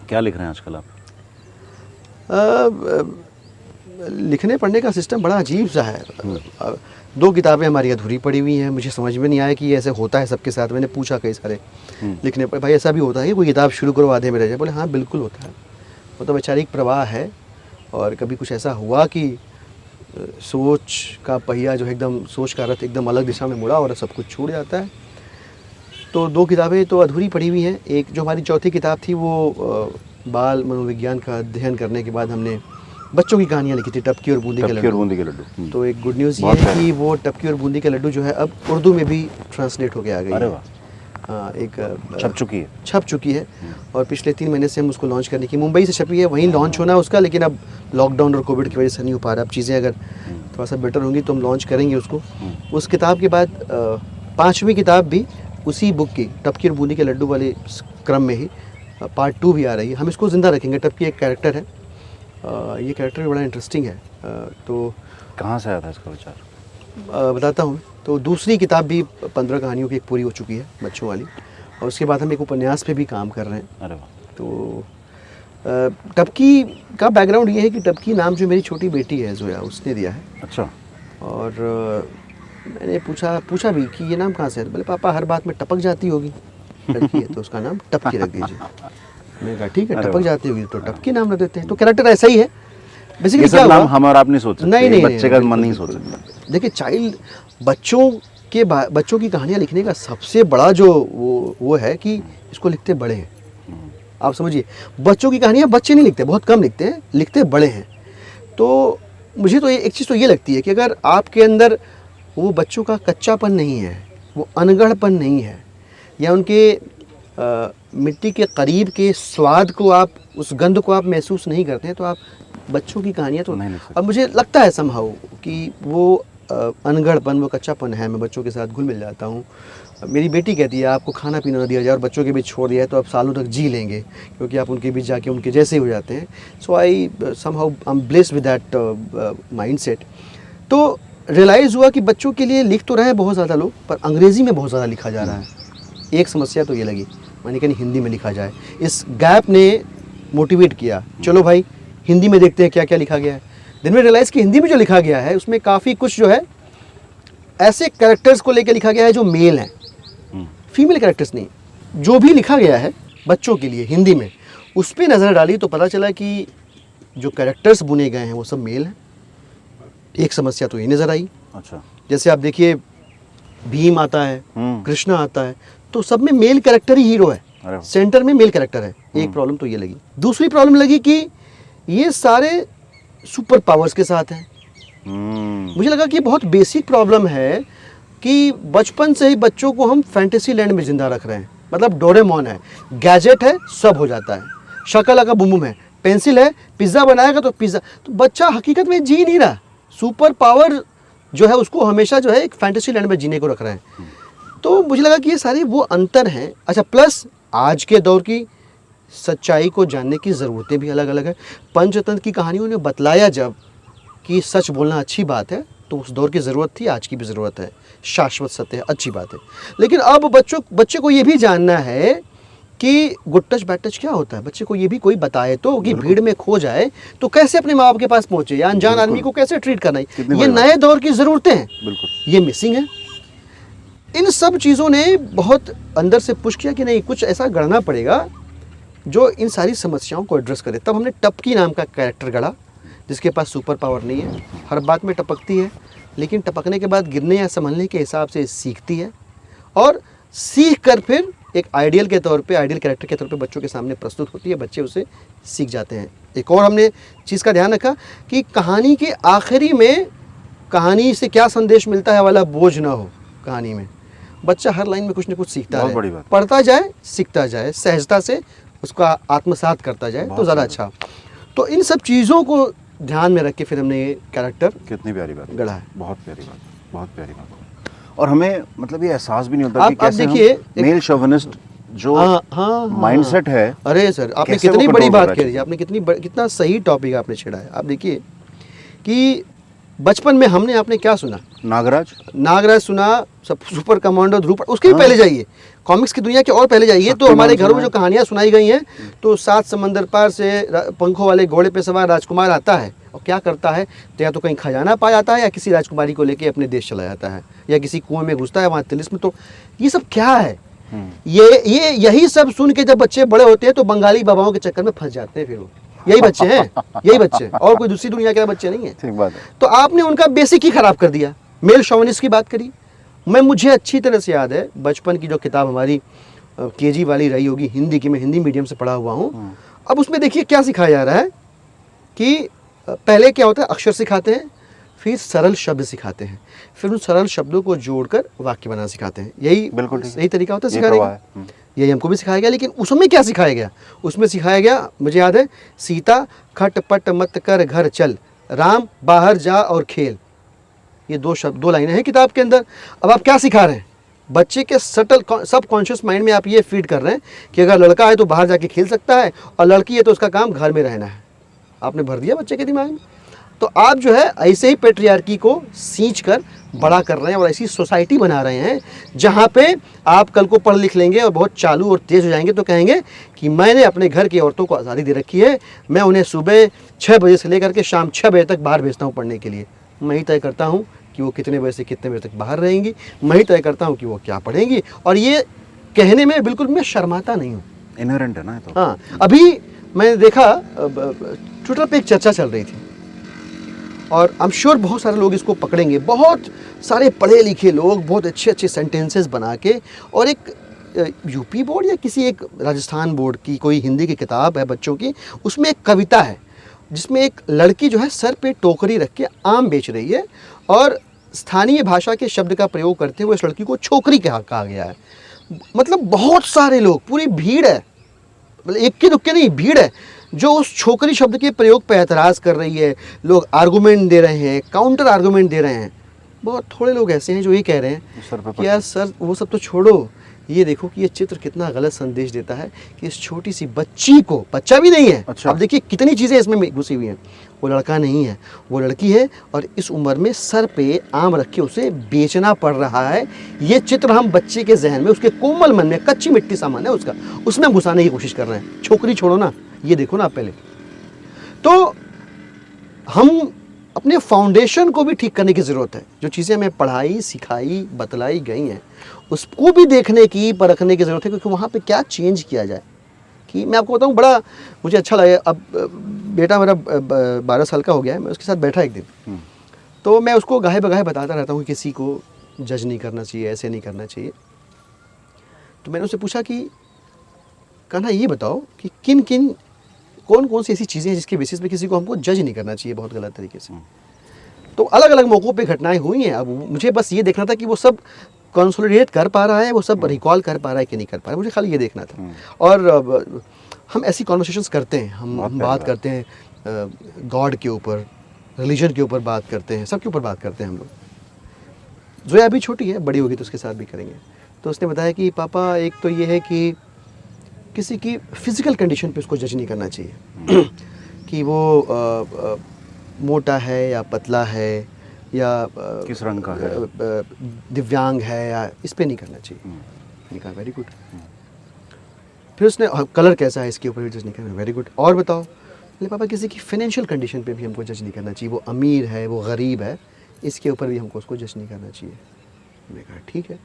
क्या लिख रहे हैं आजकल आप? लिखने पढ़ने का सिस्टम बड़ा अजीब सा है। 2 किताबें हमारी अधूरी पड़ी हुई हैं, मुझे समझ में नहीं आया कि ये ऐसे होता है सबके साथ। मैंने पूछा कई सारे लिखने पर, भाई ऐसा भी होता है कोई किताब शुरू करो आधे में रह जाए? बोले हाँ बिल्कुल होता है, वो तो वैचारिक प्रवाह है। और कभी कुछ ऐसा हुआ कि सोच का पहिया जो है एकदम, सोच का रथ एकदम अलग दिशा में मुड़ा और सब कुछ छूट जाता है। तो 2 किताबें तो अधूरी पड़ी हुई हैं। एक जो हमारी चौथी किताब थी वो बाल मनोविज्ञान का अध्ययन करने के बाद हमने बच्चों की कहानियाँ लिखी थी, टपकी और बूंदी के लड्डू। तो एक गुड न्यूज़ ये है कि वो टपकी और बूंदी के लड्डू जो है अब उर्दू में भी ट्रांसलेट होके आ गई है। हाँ, एक छप चुकी है और पिछले 3 महीने से हम उसको लॉन्च करने की, मुंबई से छपी है, वहीं लॉन्च होना है उसका, लेकिन अब लॉकडाउन और कोविड की वजह से नहीं हो पा रहा। अब चीज़ें अगर थोड़ा सा बेटर होंगी तो हम लॉन्च करेंगे उसको। उस किताब के बाद 5वीं किताब भी उसी बुक की, टपकी और बूंदी के लड्डू वाले क्रम में ही पार्ट 2 भी आ रही है। हम इसको ज़िंदा रखेंगे। टपकी एक कैरेक्टर है, ये कैरेक्टर भी बड़ा इंटरेस्टिंग है। तो कहाँ से आया था इसका विचार? बताता हूँ। तो दूसरी किताब भी 15 कहानियों की एक पूरी हो चुकी है, बच्चों वाली, और उसके बाद हम एक उपन्यास पे भी काम कर रहे हैं। अरे वाह। तो टपकी का बैकग्राउंड ये है कि टपकी नाम जो मेरी छोटी बेटी है जोया, उसने दिया है। अच्छा। और मैंने पूछा भी कि ये नाम कहाँ से है? बोले पापा हर बात में टपक जाती होगी, लड़की है तो उसका नाम टपकी रख दीजिए। मैंने कहा ठीक है, टपक जाती होगी तो टपकी नाम रख देते हैं। तो कैरेक्टर ऐसा ही है बेसिकली। क्या नाम हम और आप नहीं सोच सकते, नहीं, बच्चे का मन नहीं सोच सकता। देखिए बच्चों की कहानियाँ लिखने का सबसे बड़ा जो वो है कि इसको लिखते बड़े हैं। आप समझिए, बच्चों की कहानियाँ बच्चे नहीं लिखते, बहुत कम लिखते हैं, लिखते बड़े हैं। तो मुझे तो एक चीज़ तो ये लगती है कि अगर आपके अंदर वो बच्चों का कच्चापन नहीं है, वो अनगढ़पन नहीं है, या उनके मिट्टी के करीब के स्वाद को आप, उस गंध को आप महसूस नहीं करते हैं, तो आप बच्चों की कहानियाँ तो नहीं। और मुझे लगता है समहाउ कि वो अनगढ़पन, वो कच्चापन है। मैं बच्चों के साथ घुल मिल जाता हूँ। मेरी बेटी कहती है आपको खाना पीना ना दिया जाए और बच्चों के बीच छोड़ दिया है तो आप सालों तक जी लेंगे, क्योंकि आप उनके बीच जाके उनके जैसे हो जाते हैं। So I am blessed with that mindset. तो रियलाइज़ हुआ कि बच्चों के लिए लिख तो रहे हैं बहुत ज़्यादा लोग, पर अंग्रेज़ी में बहुत ज़्यादा लिखा जा रहा है। एक समस्या तो ये लगी, मैंने कहा हिंदी में लिखा जाए। इस गैप ने मोटिवेट किया, चलो भाई हिंदी में देखते हैं क्या क्या लिखा गया है। दिन में रियलाइज़ कि हिंदी में जो लिखा गया है उसमें काफ़ी कुछ जो है ऐसे कैरेक्टर्स को लेकर लिखा गया है जो मेल हैं, फीमेल कैरेक्टर्स नहीं। जो भी लिखा गया है बच्चों के लिए हिंदी में, उस पर नज़र डाली तो पता चला कि जो कैरेक्टर्स बुने गए हैं वो सब मेल हैं। एक समस्या तो ये नज़र आई। अच्छा। जैसे आप देखिए भीम आता है, कृष्णा आता है, तो सब में मेल कैरेक्टर ही हीरो है, सेंटर में मेल कैरेक्टर है। एक प्रॉब्लम तो ये लगी। दूसरी प्रॉब्लम लगी कि ये सारे सुपर पावर्स के साथ हैं। मुझे लगा कि बहुत बेसिक प्रॉब्लम है कि बचपन से ही बच्चों को हम फैंटेसी लैंड में जिंदा रख रहे हैं। मतलब डोरेमोन है, गैजेट है, सब हो जाता है, शकल का बुम बुम है, पेंसिल है, पिज़्ज़ा बनाएगा तो पिज़्ज़ा। तो बच्चा हकीकत में जी नहीं रहा, सुपर पावर जो है उसको हमेशा जो है एक फैंटेसी लैंड में जीने को रख रहे हैं। तो मुझे लगा कि ये सारे वो अंतर हैं। अच्छा, प्लस आज के दौर की सच्चाई को जानने की ज़रूरतें भी अलग अलग है। पंचतंत्र की कहानियों ने बतलाया जब कि सच बोलना अच्छी बात है, तो उस दौर की ज़रूरत थी, आज की भी ज़रूरत है। शाश्वत सत्य है, अच्छी बात है। लेकिन अब बच्चे को ये भी जानना है कि गुड टच बैड टच क्या होता है। बच्चे को ये भी कोई बताए तो कि भीड़ में खो जाए तो कैसे अपने माँ बाप के पास पहुँचे, या अनजान आदमी को कैसे ट्रीट करना है। ये नए दौर की ज़रूरतें हैं, ये मिसिंग है। इन सब चीज़ों ने बहुत अंदर से पुश किया कि नहीं, कुछ ऐसा गढ़ना पड़ेगा जो इन सारी समस्याओं को एड्रेस करे। तब हमने टपकी नाम का कैरेक्टर गढ़ा, जिसके पास सुपर पावर नहीं है, हर बात में टपकती है, लेकिन टपकने के बाद गिरने या संभलने के हिसाब से सीखती है, और सीख कर फिर एक आइडियल के तौर पे, आइडियल कैरेक्टर के तौर पे बच्चों के सामने प्रस्तुत होती है। बच्चे उसे सीख जाते हैं। एक और हमने चीज़ का ध्यान रखा कि कहानी के आखिरी में कहानी से क्या संदेश मिलता है वाला बोझ ना हो कहानी में। बच्चा हर लाइन में कुछ ना कुछ सीखता बहुत है, बड़ी बात। पढ़ता जाए, सीखता जाए, सहजता से उसका आत्मसात करता जाए तो ज़्यादा अच्छा। तो इन सब चीज़ों को ध्यान में रख के फिर हमने ये कैरेक्टर कितनी प्यारी बात, गढ़ा है। बहुत प्यारी बात, बहुत प्यारी बात। और हमें मतलब ये एहसास भी नहीं होता कि आप कैसे देखिए, हम मेल शोविनिस्ट जो हाँ माइंडसेट है। अरे सर, आपने कैसे वो कितनी बड़ी control कर बात रहा है कही, चीज़ें। आपने कितना सही टॉपिक आपने छेड़ा है। आप देखिए कि बचपन में हमने आपने क्या सुना, नागराज सुना, सब सुपर कमांडो ध्रुव, उसके भी हाँ। पहले जाइए, कॉमिक्स की दुनिया के और पहले जाइए। तो हमारे घरों में जो कहानियां सुनाई गई हैं, तो 7 समंदर पार से पंखों वाले घोड़े पे सवार राजकुमार आता है और क्या करता है, तो या तो कहीं खजाना पा जाता है या किसी राजकुमारी को लेके अपने देश चला जाता है, या किसी कुएं में घुसता है, वहाँ तिलिस्म। तो ये सब क्या है? यही सब सुन के जब बच्चे बड़े होते हैं तो बंगाली बाबाओं के चक्कर में फंस जाते हैं। फिर वो यही बच्चे हैं, यही बच्चे हैं, और कोई दूसरी दुनिया के बच्चे नहीं है। ठीक बात है। तो आपने उनका बेसिक ही खराब कर दिया। मेल शॉविनिस्ट की बात करी, मुझे अच्छी तरह से याद है बचपन की जो किताब हमारी केजी वाली रही होगी हिंदी की, मैं हिंदी मीडियम से पढ़ा हुआ हूँ। अब उसमें देखिए क्या सिखाया जा रहा है कि पहले क्या होता है, अक्षर सिखाते हैं, फिर सरल शब्द सिखाते हैं, फिर उन सरल शब्दों को जोड़कर वाक्य बनाना सिखाते हैं। यही बिल्कुल सही तरीका होता है ये सिखाने करवा का। है। यही हमको भी सिखाया गया। लेकिन उसमें क्या सिखाया गया? उसमें सिखाया गया, मुझे याद है, सीता खट पट मत कर घर चल, राम बाहर जा और खेल। ये 2 लाइनें हैं किताब के अंदर। अब आप क्या सिखा रहे हैं? बच्चे के सटल सब कॉन्शियस माइंड में आप ये फीड कर रहे हैं कि अगर लड़का है तो बाहर जाके खेल सकता है, और लड़की है तो उसका काम घर में रहना है। आपने भर दिया बच्चे के दिमाग में। तो आप जो है ऐसे ही पेट्रियार्की को सींच कर बड़ा कर रहे हैं और ऐसी सोसाइटी बना रहे हैं जहाँ पे आप कल को पढ़ लिख लेंगे और बहुत चालू और तेज़ हो जाएंगे तो कहेंगे कि मैंने अपने घर की औरतों को आज़ादी दे रखी है, मैं उन्हें सुबह 6 बजे से लेकर के शाम 6 बजे तक बाहर भेजता हूँ पढ़ने के लिए। मैं ही तय करता हूँ कि वो कितने बजे से कितने बजे तक बाहर रहेंगी, मैं ही तय करता हूँ कि वो क्या पढ़ेंगी। और ये कहने में बिल्कुल मैं शर्माता नहीं हूँ, इनहेरेंट है ना ये तो। हाँ। अभी मैंने देखा ट्विटर पे एक चर्चा चल रही थी, और आई एम श्योर बहुत सारे लोग इसको पकड़ेंगे, बहुत सारे पढ़े लिखे लोग बहुत अच्छे अच्छे सेंटेंसेस बना के, और एक यूपी बोर्ड या किसी एक राजस्थान बोर्ड की कोई हिंदी की किताब है बच्चों की, उसमें एक कविता है जिसमें एक लड़की जो है सर पे टोकरी रख के आम बेच रही है, और स्थानीय भाषा के शब्द का प्रयोग करते हुए इस लड़की को छोकरी कहा गया है। मतलब बहुत सारे लोग, पूरी भीड़ है, मतलब इक्के दुक्के नहीं, भीड़ है जो उस छोकरी शब्द के प्रयोग पर एतराज़ कर रही है। लोग आर्गूमेंट दे रहे हैं, काउंटर आर्गूमेंट दे रहे हैं। बहुत थोड़े लोग ऐसे हैं जो ये कह रहे हैं कि यार सर वो सब तो छोड़ो, ये देखो कि ये चित्र कितना गलत संदेश देता है कि इस छोटी सी बच्ची को, बच्चा भी नहीं है, अच्छा। अब देखिए कितनी चीज़ें इसमें घुसी हुई हैं, वो लड़का नहीं है, वो लड़की है, और इस उम्र में सर पे आम रख के उसे बेचना पड़ रहा है। ये चित्र हम बच्चे के जहन में, उसके कोमल मन में, कच्ची मिट्टी सामान है उसका, उसमें घुसाने की कोशिश कर रहे हैं। छोकरी छोड़ो ना, ये देखो ना आप पहले। तो हम अपने फाउंडेशन को भी ठीक करने की ज़रूरत है। जो चीज़ें हमें पढ़ाई, सिखाई, बतलाई गई हैं, उसको भी देखने की, परखने की ज़रूरत है, क्योंकि वहाँ पे क्या चेंज किया जाए। कि मैं आपको बताऊँ, बड़ा मुझे अच्छा लगा। अब बेटा मेरा 12 साल का हो गया है, मैं उसके साथ बैठा एक दिन, तो मैं उसको गाहे बगाहे बताता रहता हूँ कि किसी को जज नहीं करना चाहिए, ऐसे नहीं करना चाहिए। तो मैंने उससे पूछा कि कान्हा ये बताओ कि किन किन कौन कौन सी ऐसी चीज़ें हैं जिसके बेसिस पे किसी को हमको जज नहीं करना चाहिए बहुत गलत तरीके से। तो अलग अलग मौक़ों पे घटनाएं हुई हैं। अब मुझे बस ये देखना था कि वो सब कंसोलिडेट कर पा रहा है, वो सब रिकॉल कर पा रहा है कि नहीं कर पा रहा है, मुझे खाली ये देखना था। और हम ऐसी कॉन्वर्सेशंस करते हैं, हम बात करते हैं गॉड के ऊपर, रिलीजन के ऊपर बात करते हैं, सबके ऊपर बात करते हैं हम लोग। जोया अभी छोटी है, बड़ी होगी तो उसके साथ भी करेंगे। तो उसने बताया कि पापा एक तो ये है कि किसी की फिज़िकल कंडीशन पे उसको जज नहीं करना चाहिए कि वो मोटा है या पतला है या किस रंग का है, दिव्यांग है, या इस पे नहीं करना चाहिए। मैंने कहा वेरी गुड। फिर उसने कलर कैसा है इसके ऊपर भी जज नहीं करना, वेरी गुड। और बताओ? बोले पापा किसी की फाइनेंशियल कंडीशन पे भी हमको जज नहीं करना चाहिए, वो अमीर है, वो गरीब है, इसके ऊपर भी हमको उसको जज नहीं करना चाहिए। मैंने कहा ठीक है।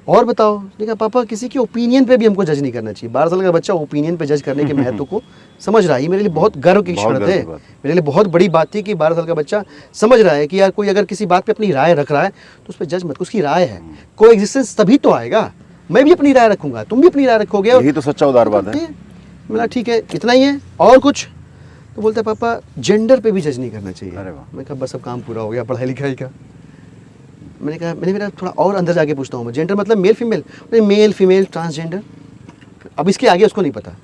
और बताओ? देखा पापा किसी के ओपिनियन पे भी हमको जज नहीं करना चाहिए। 12 साल का बच्चा ओपिनियन पे जज करने के महत्व को समझ रहा है। ये मेरे लिए बहुत गर्व की क्षण थे, मेरे लिए बहुत बड़ी बात थी कि 12 साल का बच्चा समझ रहा है कि यार कोई अगर किसी बात पे अपनी राय रख रहा है तो उस पर जज मत, उसकी राय है, को एग्जिस्टेंस तभी तो आएगा। मैं भी अपनी राय रखूंगा, तुम भी अपनी राय रखोगे, यही तो सच्चा उदारवाद है। बोला ठीक है, इतना ही है और कुछ? तो बोलता है पापा जेंडर पे भी जज नहीं करना चाहिए। अरे वाह। मैं कहा बस अब काम पूरा हो गया पढ़ाई लिखाई का। मैंने कहा, मैंने मेरा थोड़ा और अंदर जाके पूछता हूँ मैं, जेंडर मतलब male female? Male female transgender, अब इसके आगे उसको नहीं पता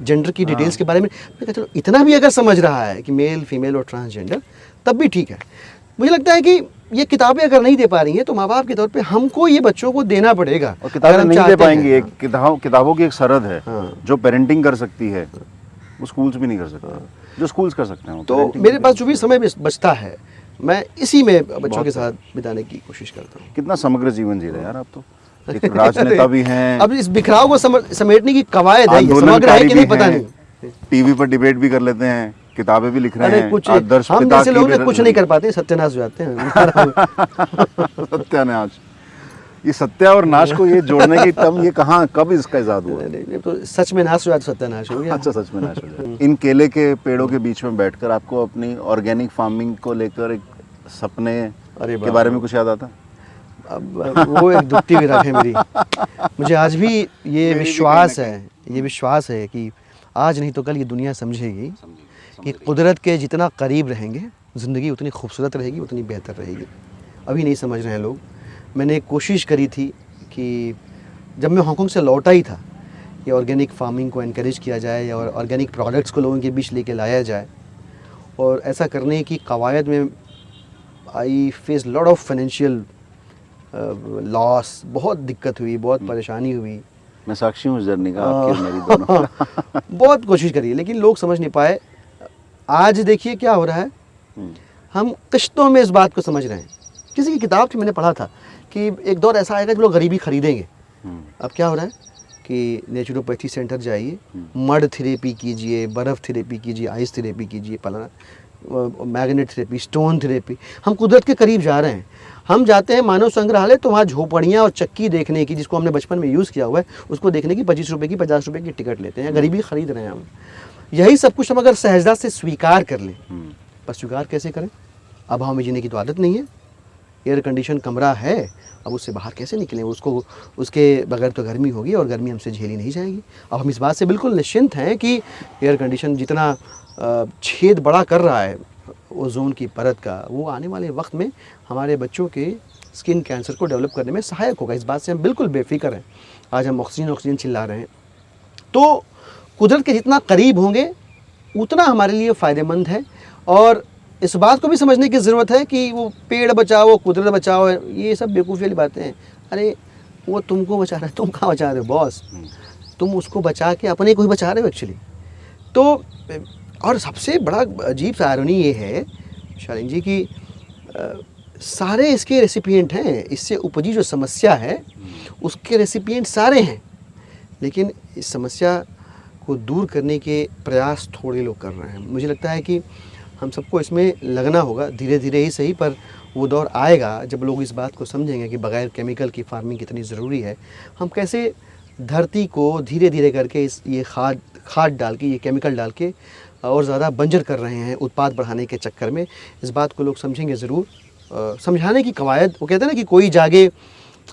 जेंडर की डिटेल्स के बारे में। मैंने कहा चलो इतना भी अगर समझ रहा है कि मेल फीमेल और ट्रांसजेंडर, तब भी ठीक है। मुझे लगता है कि ये किताबें अगर नहीं दे पा रही हैं तो माँ बाप के तौर पे हमको ये बच्चों को देना पड़ेगा। और किताबें अगर हम नहीं दे चाहते पाएंगे, हैं। एक किताबों की एक सरहद है। हाँ। जो पेरेंटिंग कर सकती है वो स्कूल्स भी नहीं कर सकते, जो स्कूल्स कर सकते हैं वो तो parenting मेरे भी पास कर जो भी सकते समय बचता है मैं इसी में बच्चों बहुत के है। साथ बिताने की कोशिश करता हूँ। हैं। कितना समग्र जीवन जी रहे हैं यार आप तो, एक राजनेता भी हैं, अब इस बिखराव को समेटने की कवायद है, ये समग्र है आंदोलनकारी कि भी नहीं पता हैं, नहीं। टीवी पर डिबेट भी कर लेते हैं, किताबें भी लिख रहे अरे हैं, कुछ आदर्श हम पिता जैसे की लोग भी ना कुछ नहीं कर पाते, सत्यानाश हो जाते हैं। सत्यानाश। ये सत्या और नाश को ये जोड़ने की टर्म ये कहाँ कब इसका इजाद हुआ? ये तो सच में नाश हो जाए तो सत्यानाश हो गया। अच्छा, सच में नाश हो जाए। इन केले के पेड़ों के बीच में बैठकर आपको अपनी ऑर्गेनिक फार्मिंग को लेकर एक सपने अरे के बाप बारे रे। में कुछ याद आता? अब वो एक दुखती हुई रख है मेरी। मुझे आज भी ये मेरी भी विश्वास कहीं ना है, ये विश्वास है कि आज नहीं तो कल ये दुनिया समझेगी कि कुदरत के जितना करीब रहेंगे ज़िंदगी उतनी खूबसूरत रहेगी, उतनी बेहतर रहेगी। अभी नहीं समझ रहे हैं लोग। मैंने एक कोशिश करी थी कि जब मैं हांगकांग से लौटा ही था कि ऑर्गेनिक फार्मिंग को एनकरेज किया जाए और ऑर्गेनिक प्रोडक्ट्स को लोगों के बीच लेके लाया जाए, और ऐसा करने की कवायद में I face lot of financial loss, बहुत दिक्कत हुई, बहुत परेशानी हुई। मैं साक्षी हूँ इस जर्नी का, आपकी और मेरी दोनों। बहुत कोशिश करी लेकिन लोग समझ नहीं पाए। आज देखिए क्या हो रहा है, हम किश्तों में इस बात को समझ रहे हैं। किसी की किताब थी, मैंने पढ़ा था कि एक दौर ऐसा आएगा जब लोग गरीबी खरीदेंगे। अब क्या हो रहा है कि नेचुरोपैथी सेंटर जाइए, मड थेरेपी कीजिए, बर्फ़ थेरेपी कीजिए, आइस थेरेपी कीजिए, फलाना मैग्नेट थेरेपी, स्टोन थेरेपी। हम कुदरत के करीब जा रहे हैं। हम जाते हैं मानव संग्रहालय तो वहाँ झोपड़ियाँ और चक्की देखने की, जिसको हमने बचपन में यूज़ किया हुआ है, उसको देखने की 25 रुपये की 50 रुपये की टिकट लेते हैं। गरीबी खरीद रहे हैं हम। यही सब कुछ हम अगर सहजता से स्वीकार कर लें, पर स्वीकार कैसे करें? अब हमें जीने की तो आदत नहीं है। एयर कंडीशन कमरा है, अब उससे बाहर कैसे निकलें? उसको उसके बगैर तो गर्मी होगी और गर्मी हमसे झेली नहीं जाएगी। अब हम इस बात से बिल्कुल निश्चिंत हैं कि एयर कंडीशन जितना छेद बड़ा कर रहा है ओजोन की परत का, वो आने वाले वक्त में हमारे बच्चों के स्किन कैंसर को डेवलप करने में सहायक होगा। इस बात से हम बिल्कुल बेफिक्र हैं। आज हम ऑक्सीजन चिल्ला रहे हैं। तो कुदरत के जितना करीब होंगे उतना हमारे लिए फ़ायदेमंद है। और इस बात को भी समझने की ज़रूरत है कि वो पेड़ बचाओ, कुदरत बचाओ, ये सब बेवकूफ़ी वाली बातें हैं। अरे वो तुमको बचा रहा है, तुम कहाँ बचा रहे हो बॉस? तुम उसको बचा के अपने को ही बचा रहे हो एक्चुअली। तो और सबसे बड़ा अजीब सा आयरनी ये है शालीन जी कि सारे इसके रेसिपिएंट हैं। इससे उपजी जो समस्या है उसके रेसिपिएंट सारे हैं, लेकिन इस समस्या को दूर करने के प्रयास थोड़े लोग कर रहे हैं। मुझे लगता है कि हम सबको इसमें लगना होगा, धीरे धीरे ही सही, पर वो दौर आएगा जब लोग इस बात को समझेंगे कि बग़ैर केमिकल की फार्मिंग कितनी ज़रूरी है। हम कैसे धरती को धीरे धीरे करके ये खाद डाल के, ये केमिकल डाल के और ज़्यादा बंजर कर रहे हैं उत्पाद बढ़ाने के चक्कर में। इस बात को लोग समझेंगे ज़रूर। समझाने की कवायद, वो कहते हैं ना कि कोई जागे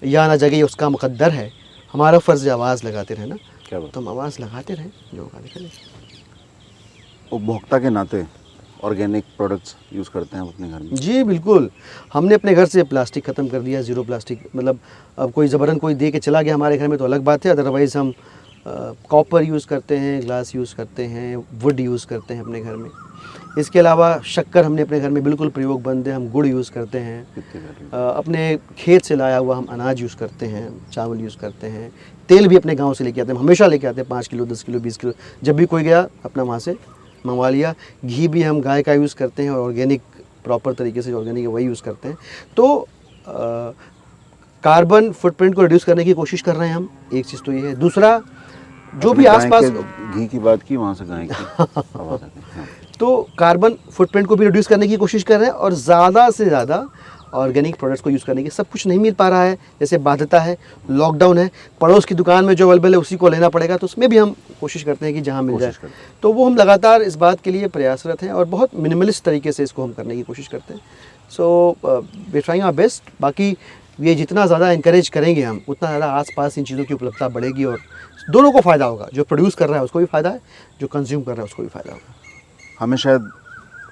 या ना जगे उसका मुकद्दर है। हमारा फ़र्ज़ आवाज़ लगाते रहना। क्या बात? तो हम आवाज़ लगाते रहें, जो आगे चले। उपभोक्ता के नाते ऑर्गेनिक प्रोडक्ट्स यूज़ करते हैं हम अपने घर में? जी बिल्कुल। हमने अपने घर से प्लास्टिक ख़त्म कर दिया, ज़ीरो प्लास्टिक। मतलब अब कोई ज़बरन कोई दे के चला गया हमारे घर में तो अलग बात है, अदरवाइज़ हम कॉपर यूज़ करते हैं, ग्लास यूज़ करते हैं, वुड यूज़ करते हैं अपने घर में। इसके अलावा शक्कर हमने अपने घर में बिल्कुल प्रयोग बंद है। हम गुड़ यूज़ करते हैं। अपने खेत से लाया हुआ हम अनाज यूज़ करते हैं, चावल यूज़ करते हैं। तेल भी अपने गांव से लेके आते हैं, हमेशा लेके आते हैं 5 किलो, 10 किलो, 20 किलो। जब भी कोई गया अपना वहाँ से मंगवा लिया। घी भी हम गाय का यूज़ करते हैं और ऑर्गेनिक, प्रॉपर तरीके से ऑर्गेनिक है वही यूज़ करते हैं। तो कार्बन फुटप्रिंट को रिड्यूस करने की कोशिश कर रहे हैं हम। एक चीज़ तो ये है। दूसरा, जो भी आसपास घी की बात की, वहाँ से गाय की आवाज़ आती है। हाँ। तो कार्बन फुटप्रिंट को भी रिड्यूस करने की कोशिश कर रहे हैं और ज़्यादा से ज़्यादा ऑर्गेनिक प्रोडक्ट्स को यूज़ करने की। सब कुछ नहीं मिल पा रहा है, जैसे बाध्यता है, लॉकडाउन है, पड़ोस की दुकान में जो अवेलेबल है उसी को लेना पड़ेगा, तो उसमें भी हम कोशिश करते हैं कि जहाँ मिल जाए। तो वो हम लगातार इस बात के लिए प्रयासरत हैं और बहुत मिनिमलिस्ट तरीके से इसको हम करने की कोशिश करते हैं। So we trying our best. बाकी ये जितना ज़्यादा इंकरेज करेंगे हम, उतना ज़्यादा आसपास इन चीज़ों की उपलब्धता बढ़ेगी और दोनों को फ़ायदा होगा। जो प्रोड्यूस कर रहा है उसको भी फ़ायदा है, जो कंज्यूम कर रहा है उसको भी फ़ायदा होगा। हमें शायद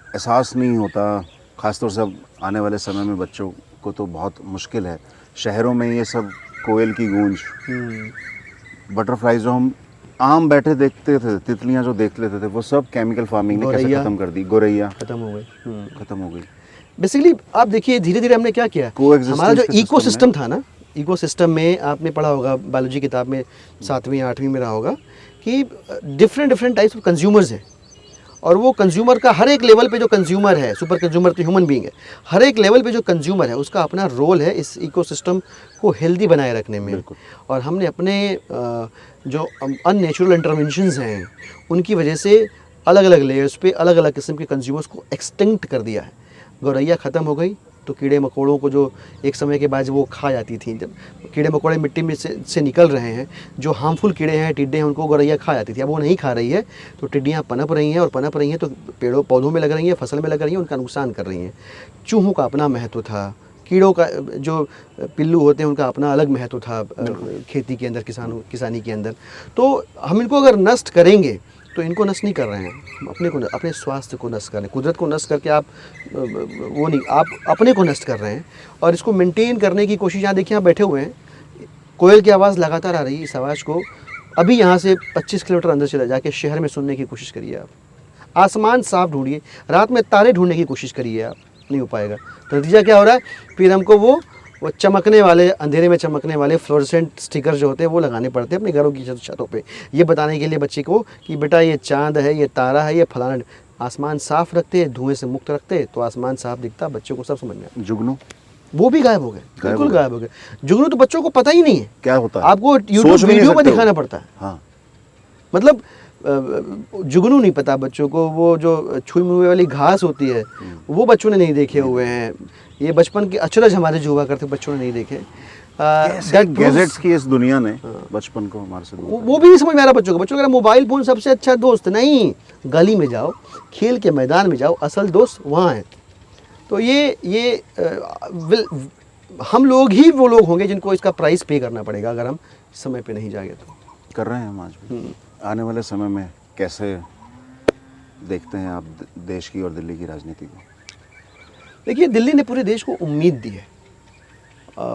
एहसास नहीं होता, ख़ासतौर से अब आने वाले समय में बच्चों को तो बहुत मुश्किल है। शहरों में ये सब कोयल की गूंज, बटरफ्लाइज जो हम आम बैठे देखते थे, तितलियां जो देख लेते थे, वो सब केमिकल फार्मिंग ने कैसे गौरैया खत्म कर दी। गौरैया खत्म हो गई। खत्म हो गई। बेसिकली आप देखिए धीरे धीरे हमने क्या किया, Coexistence हमारा जो के system इकोसिस्टम था ना, इकोसिस्टम में आपने पढ़ा होगा बायोलॉजी किताब में 7वीं 8वीं में रहा होगा कि different different types of consumers हैं, और वो कंज्यूमर का हर एक लेवल पे जो कंज्यूमर है, सुपर कंज्यूमर तो ह्यूमन बीइंग है, हर एक लेवल पे जो कंज्यूमर है उसका अपना रोल है इस इकोसिस्टम को हेल्दी बनाए रखने में। और हमने अपने जो अननेचुरल इंटरवेंशंस हैं उनकी वजह से अलग अलग लेयर्स पे अलग अलग किस्म के कंज्यूमर्स को एक्सटिंक्ट कर दिया है। गौरैया ख़त्म हो गई तो कीड़े मकोड़ों को जो एक समय के बाद वो खा जाती थी, जब कीड़े मकोड़े मिट्टी में से निकल रहे हैं, जो हार्मफुल कीड़े हैं, टिड्डे हैं, उनको गौरैया खा जाती थी। अब वो नहीं खा रही है तो टिड्डियाँ पनप रही हैं, और पनप रही हैं तो पेड़ों पौधों में लग रही हैं, फसल में लग रही हैं, उनका नुकसान कर रही हैं। चूहों का अपना महत्व था, कीड़ों का जो पिल्लू होते हैं उनका अपना अलग महत्व था खेती के अंदर, किसानी के अंदर। तो हम इनको अगर नष्ट करेंगे तो इनको नष्ट नहीं कर रहे हैं, हम अपने स्वास्थ्य को नष्ट कर रहे हैं। कुदरत को नष्ट करके आप वो नहीं, आप अपने को नष्ट कर रहे हैं। और इसको मेंटेन करने की कोशिश, यहाँ देखिए आप बैठे हुए हैं, कोयल की आवाज़ लगातार आ रही है। इस आवाज़ को अभी यहाँ से 25 किलोमीटर अंदर चले जाके शहर में सुनने की कोशिश करिए आप। आसमान साफ ढूंढिए, रात में तारे ढूंढने की कोशिश करिए आप, नहीं हो पाएगा। तो नतीजा क्या हो रहा है, फिर हमको वो चमकने वाले, अंधेरे में चमकने वाले फ्लोरेसेंट स्टिकर जो होते हैं वो लगाने पड़ते हैं अपने घरों की छतों पे, ये बताने के लिए बच्चे को कि बेटा ये चांद है, ये तारा है, ये फलाना। आसमान साफ रखते, धुएं से मुक्त रखते तो आसमान साफ दिखता, बच्चों को सब समझ में आता। जुगनू वो भी गायब हो गए, बिल्कुल गायब हो गए। जुगनू तो बच्चों को पता ही नहीं है क्या होता है, आपको यूट्यूब वीडियो में दिखाना पड़ता है। हाँ, मतलब जुगनू नहीं पता बच्चों को, वो जो छुई मुई वाली घास होती है वो बच्चों ने नहीं देखे हुए हैं। ये बचपन के अचरज हमारे जो हुआ करते बच्चों ने नहीं देखे। गैजेट्स की इस दुनिया ने बचपन को हमारे से वो भी नहीं समझ में आ रहा बच्चों को। बच्चों का मोबाइल फ़ोन सबसे अच्छा दोस्त नहीं, गली में जाओ, खेल के मैदान में जाओ, असल दोस्त वहाँ है। तो ये हम लोग ही वो लोग होंगे जिनको इसका प्राइस पे करना पड़ेगा अगर हम समय पे नहीं जाएंगे तो। कर रहे हैं हम आज भी। आने वाले समय में कैसे देखते हैं आप देश की और दिल्ली की राजनीति को? देखिए, दिल्ली ने पूरे देश को उम्मीद दी है,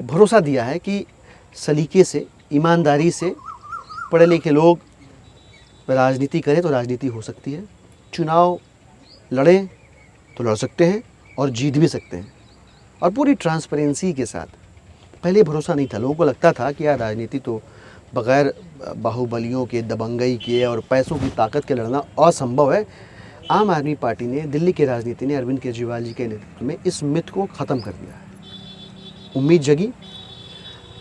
भरोसा दिया है कि सलीके से, ईमानदारी से पढ़े लिखे लोग राजनीति करें तो राजनीति हो सकती है, चुनाव लड़ें तो लड़ सकते हैं और जीत भी सकते हैं, और पूरी ट्रांसपेरेंसी के साथ। पहले भरोसा नहीं था, लोगों को लगता था कि यार राजनीति तो बग़ैर बाहुबलियों के, दबंगई के और पैसों की ताकत के लड़ना असंभव है। आम आदमी पार्टी ने, दिल्ली की राजनीति ने अरविंद केजरीवाल जी के नेतृत्व में इस मिथ को ख़त्म कर दिया है। उम्मीद जगी।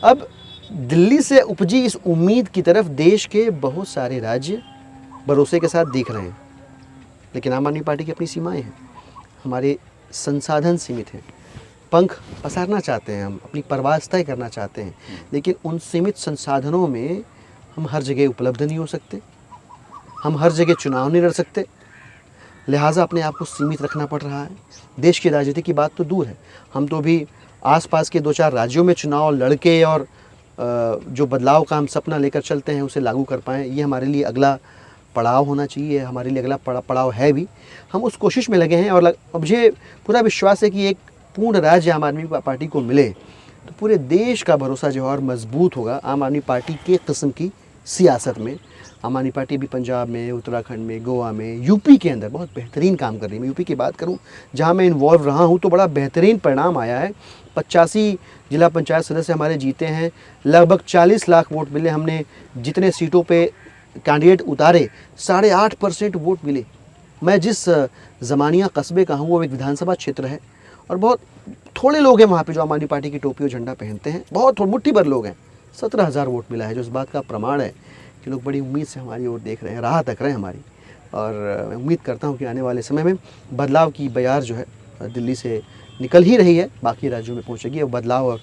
अब दिल्ली से उपजी इस उम्मीद की तरफ देश के बहुत सारे राज्य भरोसे के साथ देख रहे हैं, लेकिन आम आदमी पार्टी की अपनी सीमाएं हैं, हमारे संसाधन सीमित हैं, पंख पसारना चाहते हैं, हम अपनी परवाज़ तय करना चाहते हैं, लेकिन उन सीमित संसाधनों में हम हर जगह उपलब्ध नहीं हो सकते, हम हर जगह चुनाव नहीं लड़ सकते, लिहाजा अपने आप को सीमित रखना पड़ रहा है। देश की राजनीति की बात तो दूर है, हम तो भी आसपास के 2-4 राज्यों में चुनाव लड़के और जो बदलाव का हम सपना लेकर चलते हैं उसे लागू कर पाएँ, ये हमारे लिए अगला पड़ाव होना चाहिए, हमारे लिए अगला पड़ाव है भी। हम उस कोशिश में लगे हैं, और मुझे पूरा विश्वास है कि एक पूर्ण राज्य आम आदमी पार्टी को मिले तो पूरे देश का भरोसा जो है और मजबूत होगा आम आदमी पार्टी के किस्म की सियासत में। आम आदमी पार्टी भी पंजाब में, उत्तराखंड में, गोवा में, यूपी के अंदर बहुत बेहतरीन काम कर रही है। मैं यूपी की बात करूं जहां मैं इन्वॉल्व रहा हूं तो बड़ा बेहतरीन परिणाम आया है। 85 जिला पंचायत सदस्य हमारे जीते हैं, लगभग 40 लाख वोट मिले। हमने जितने सीटों पे कैंडिडेट उतारे 8.5% वोट मिले। मैं जिस ज़मानिया कस्बे का हूँ वो एक विधानसभा क्षेत्र है, और बहुत थोड़े लोग हैं वहाँ पे जो आम आदमी पार्टी की टोपी और झंडा पहनते हैं, बहुत मुट्ठी भर लोग हैं। 17,000 वोट मिला है, जो इस बात का प्रमाण है कि लोग बड़ी उम्मीद से हमारी ओर देख रहे हैं, राह तक रहे हैं हमारी। और मैं उम्मीद करता हूँ कि आने वाले समय में बदलाव की बयार जो है दिल्ली से निकल ही रही है, बाकी राज्यों में पहुँचेगी, और बदलाव और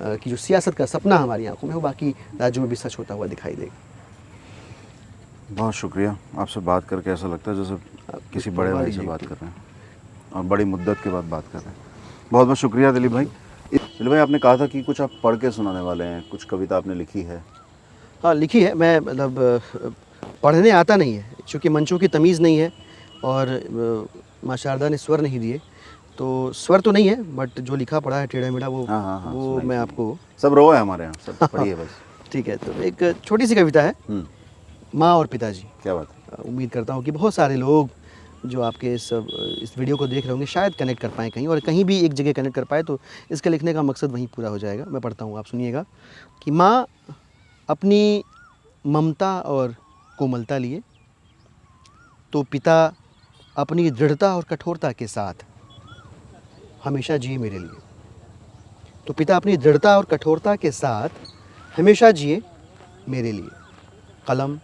की जो सियासत का सपना हमारी आंखों में वो बाकी राज्यों में भी सच होता हुआ दिखाई देगा। बहुत शुक्रिया, आपसे बात करके ऐसा लगता है जैसे किसी बड़े भाई से बात कर रहे हैं और बड़ी मुद्दत के बाद बात कर रहे हैं। बहुत बहुत शुक्रिया दिलीप भाई। दिलीप भाई, आपने कहा था कि कुछ आप पढ़ के सुनाने वाले हैं, कुछ कविता आपने लिखी है। हाँ, लिखी है। मैं मतलब पढ़ने आता नहीं है, चूँकि मंचों की तमीज़ नहीं है और माँ शारदा ने स्वर नहीं दिए, तो स्वर तो नहीं है, बट जो लिखा पड़ा है टेढ़ा मेढ़ा वो हाँ, हाँ, हाँ, वो सुनाई, मैं सुनाई। आपको सब रो है हमारे यहाँ, सब पढ़िए बस। ठीक है। तो एक छोटी सी कविता है, माँ और पिताजी। क्या बात है। उम्मीद करता हूँ कि बहुत सारे लोग जो आपके इस वीडियो को देख रहे होंगे शायद कनेक्ट कर पाएँ कहीं, और कहीं भी एक जगह कनेक्ट कर पाए तो इसके लिखने का मकसद वहीं पूरा हो जाएगा। मैं पढ़ता हूँ, आप सुनिएगा कि माँ अपनी ममता और कोमलता लिए, तो पिता अपनी दृढ़ता और कठोरता के साथ हमेशा जिए मेरे लिए। तो पिता अपनी दृढ़ता और कठोरता के साथ हमेशा जिए मेरे लिए। कलम,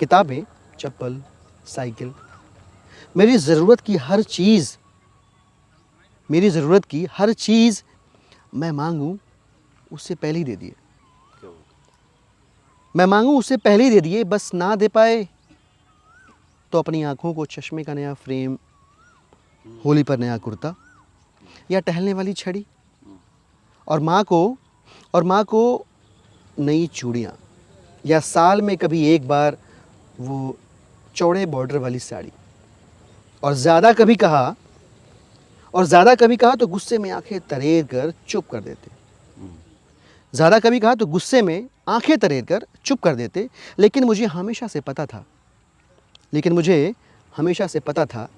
किताबें, चप्पल, साइकिल, मेरी ज़रूरत की हर चीज़, मेरी ज़रूरत की हर चीज़ मैं मांगूं उससे पहले ही दे दिए। मैं मांगूं उससे पहले ही दे दिए, बस ना दे पाए तो अपनी आँखों को चश्मे का नया फ्रेम, होली पर नया कुर्ता, या टहलने वाली छड़ी, और माँ को नई चूड़ियाँ, या साल में कभी एक बार वो चौड़े बॉर्डर वाली साड़ी। और ज़्यादा कभी कहा तो गुस्से में आंखें तरेर कर चुप कर देते। ज़्यादा कभी कहा तो गुस्से में आंखें तरेर कर चुप कर देते। लेकिन मुझे हमेशा से पता था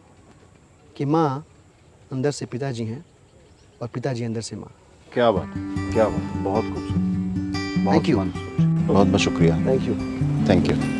कि माँ अंदर से पिताजी हैं और पिताजी अंदर से माँ। क्या बात है, क्या बात है, बहुत खूबसूरत, बहुत Thank you. खूबसूरत। बहुत बहुत शुक्रिया। Thank you. Thank you.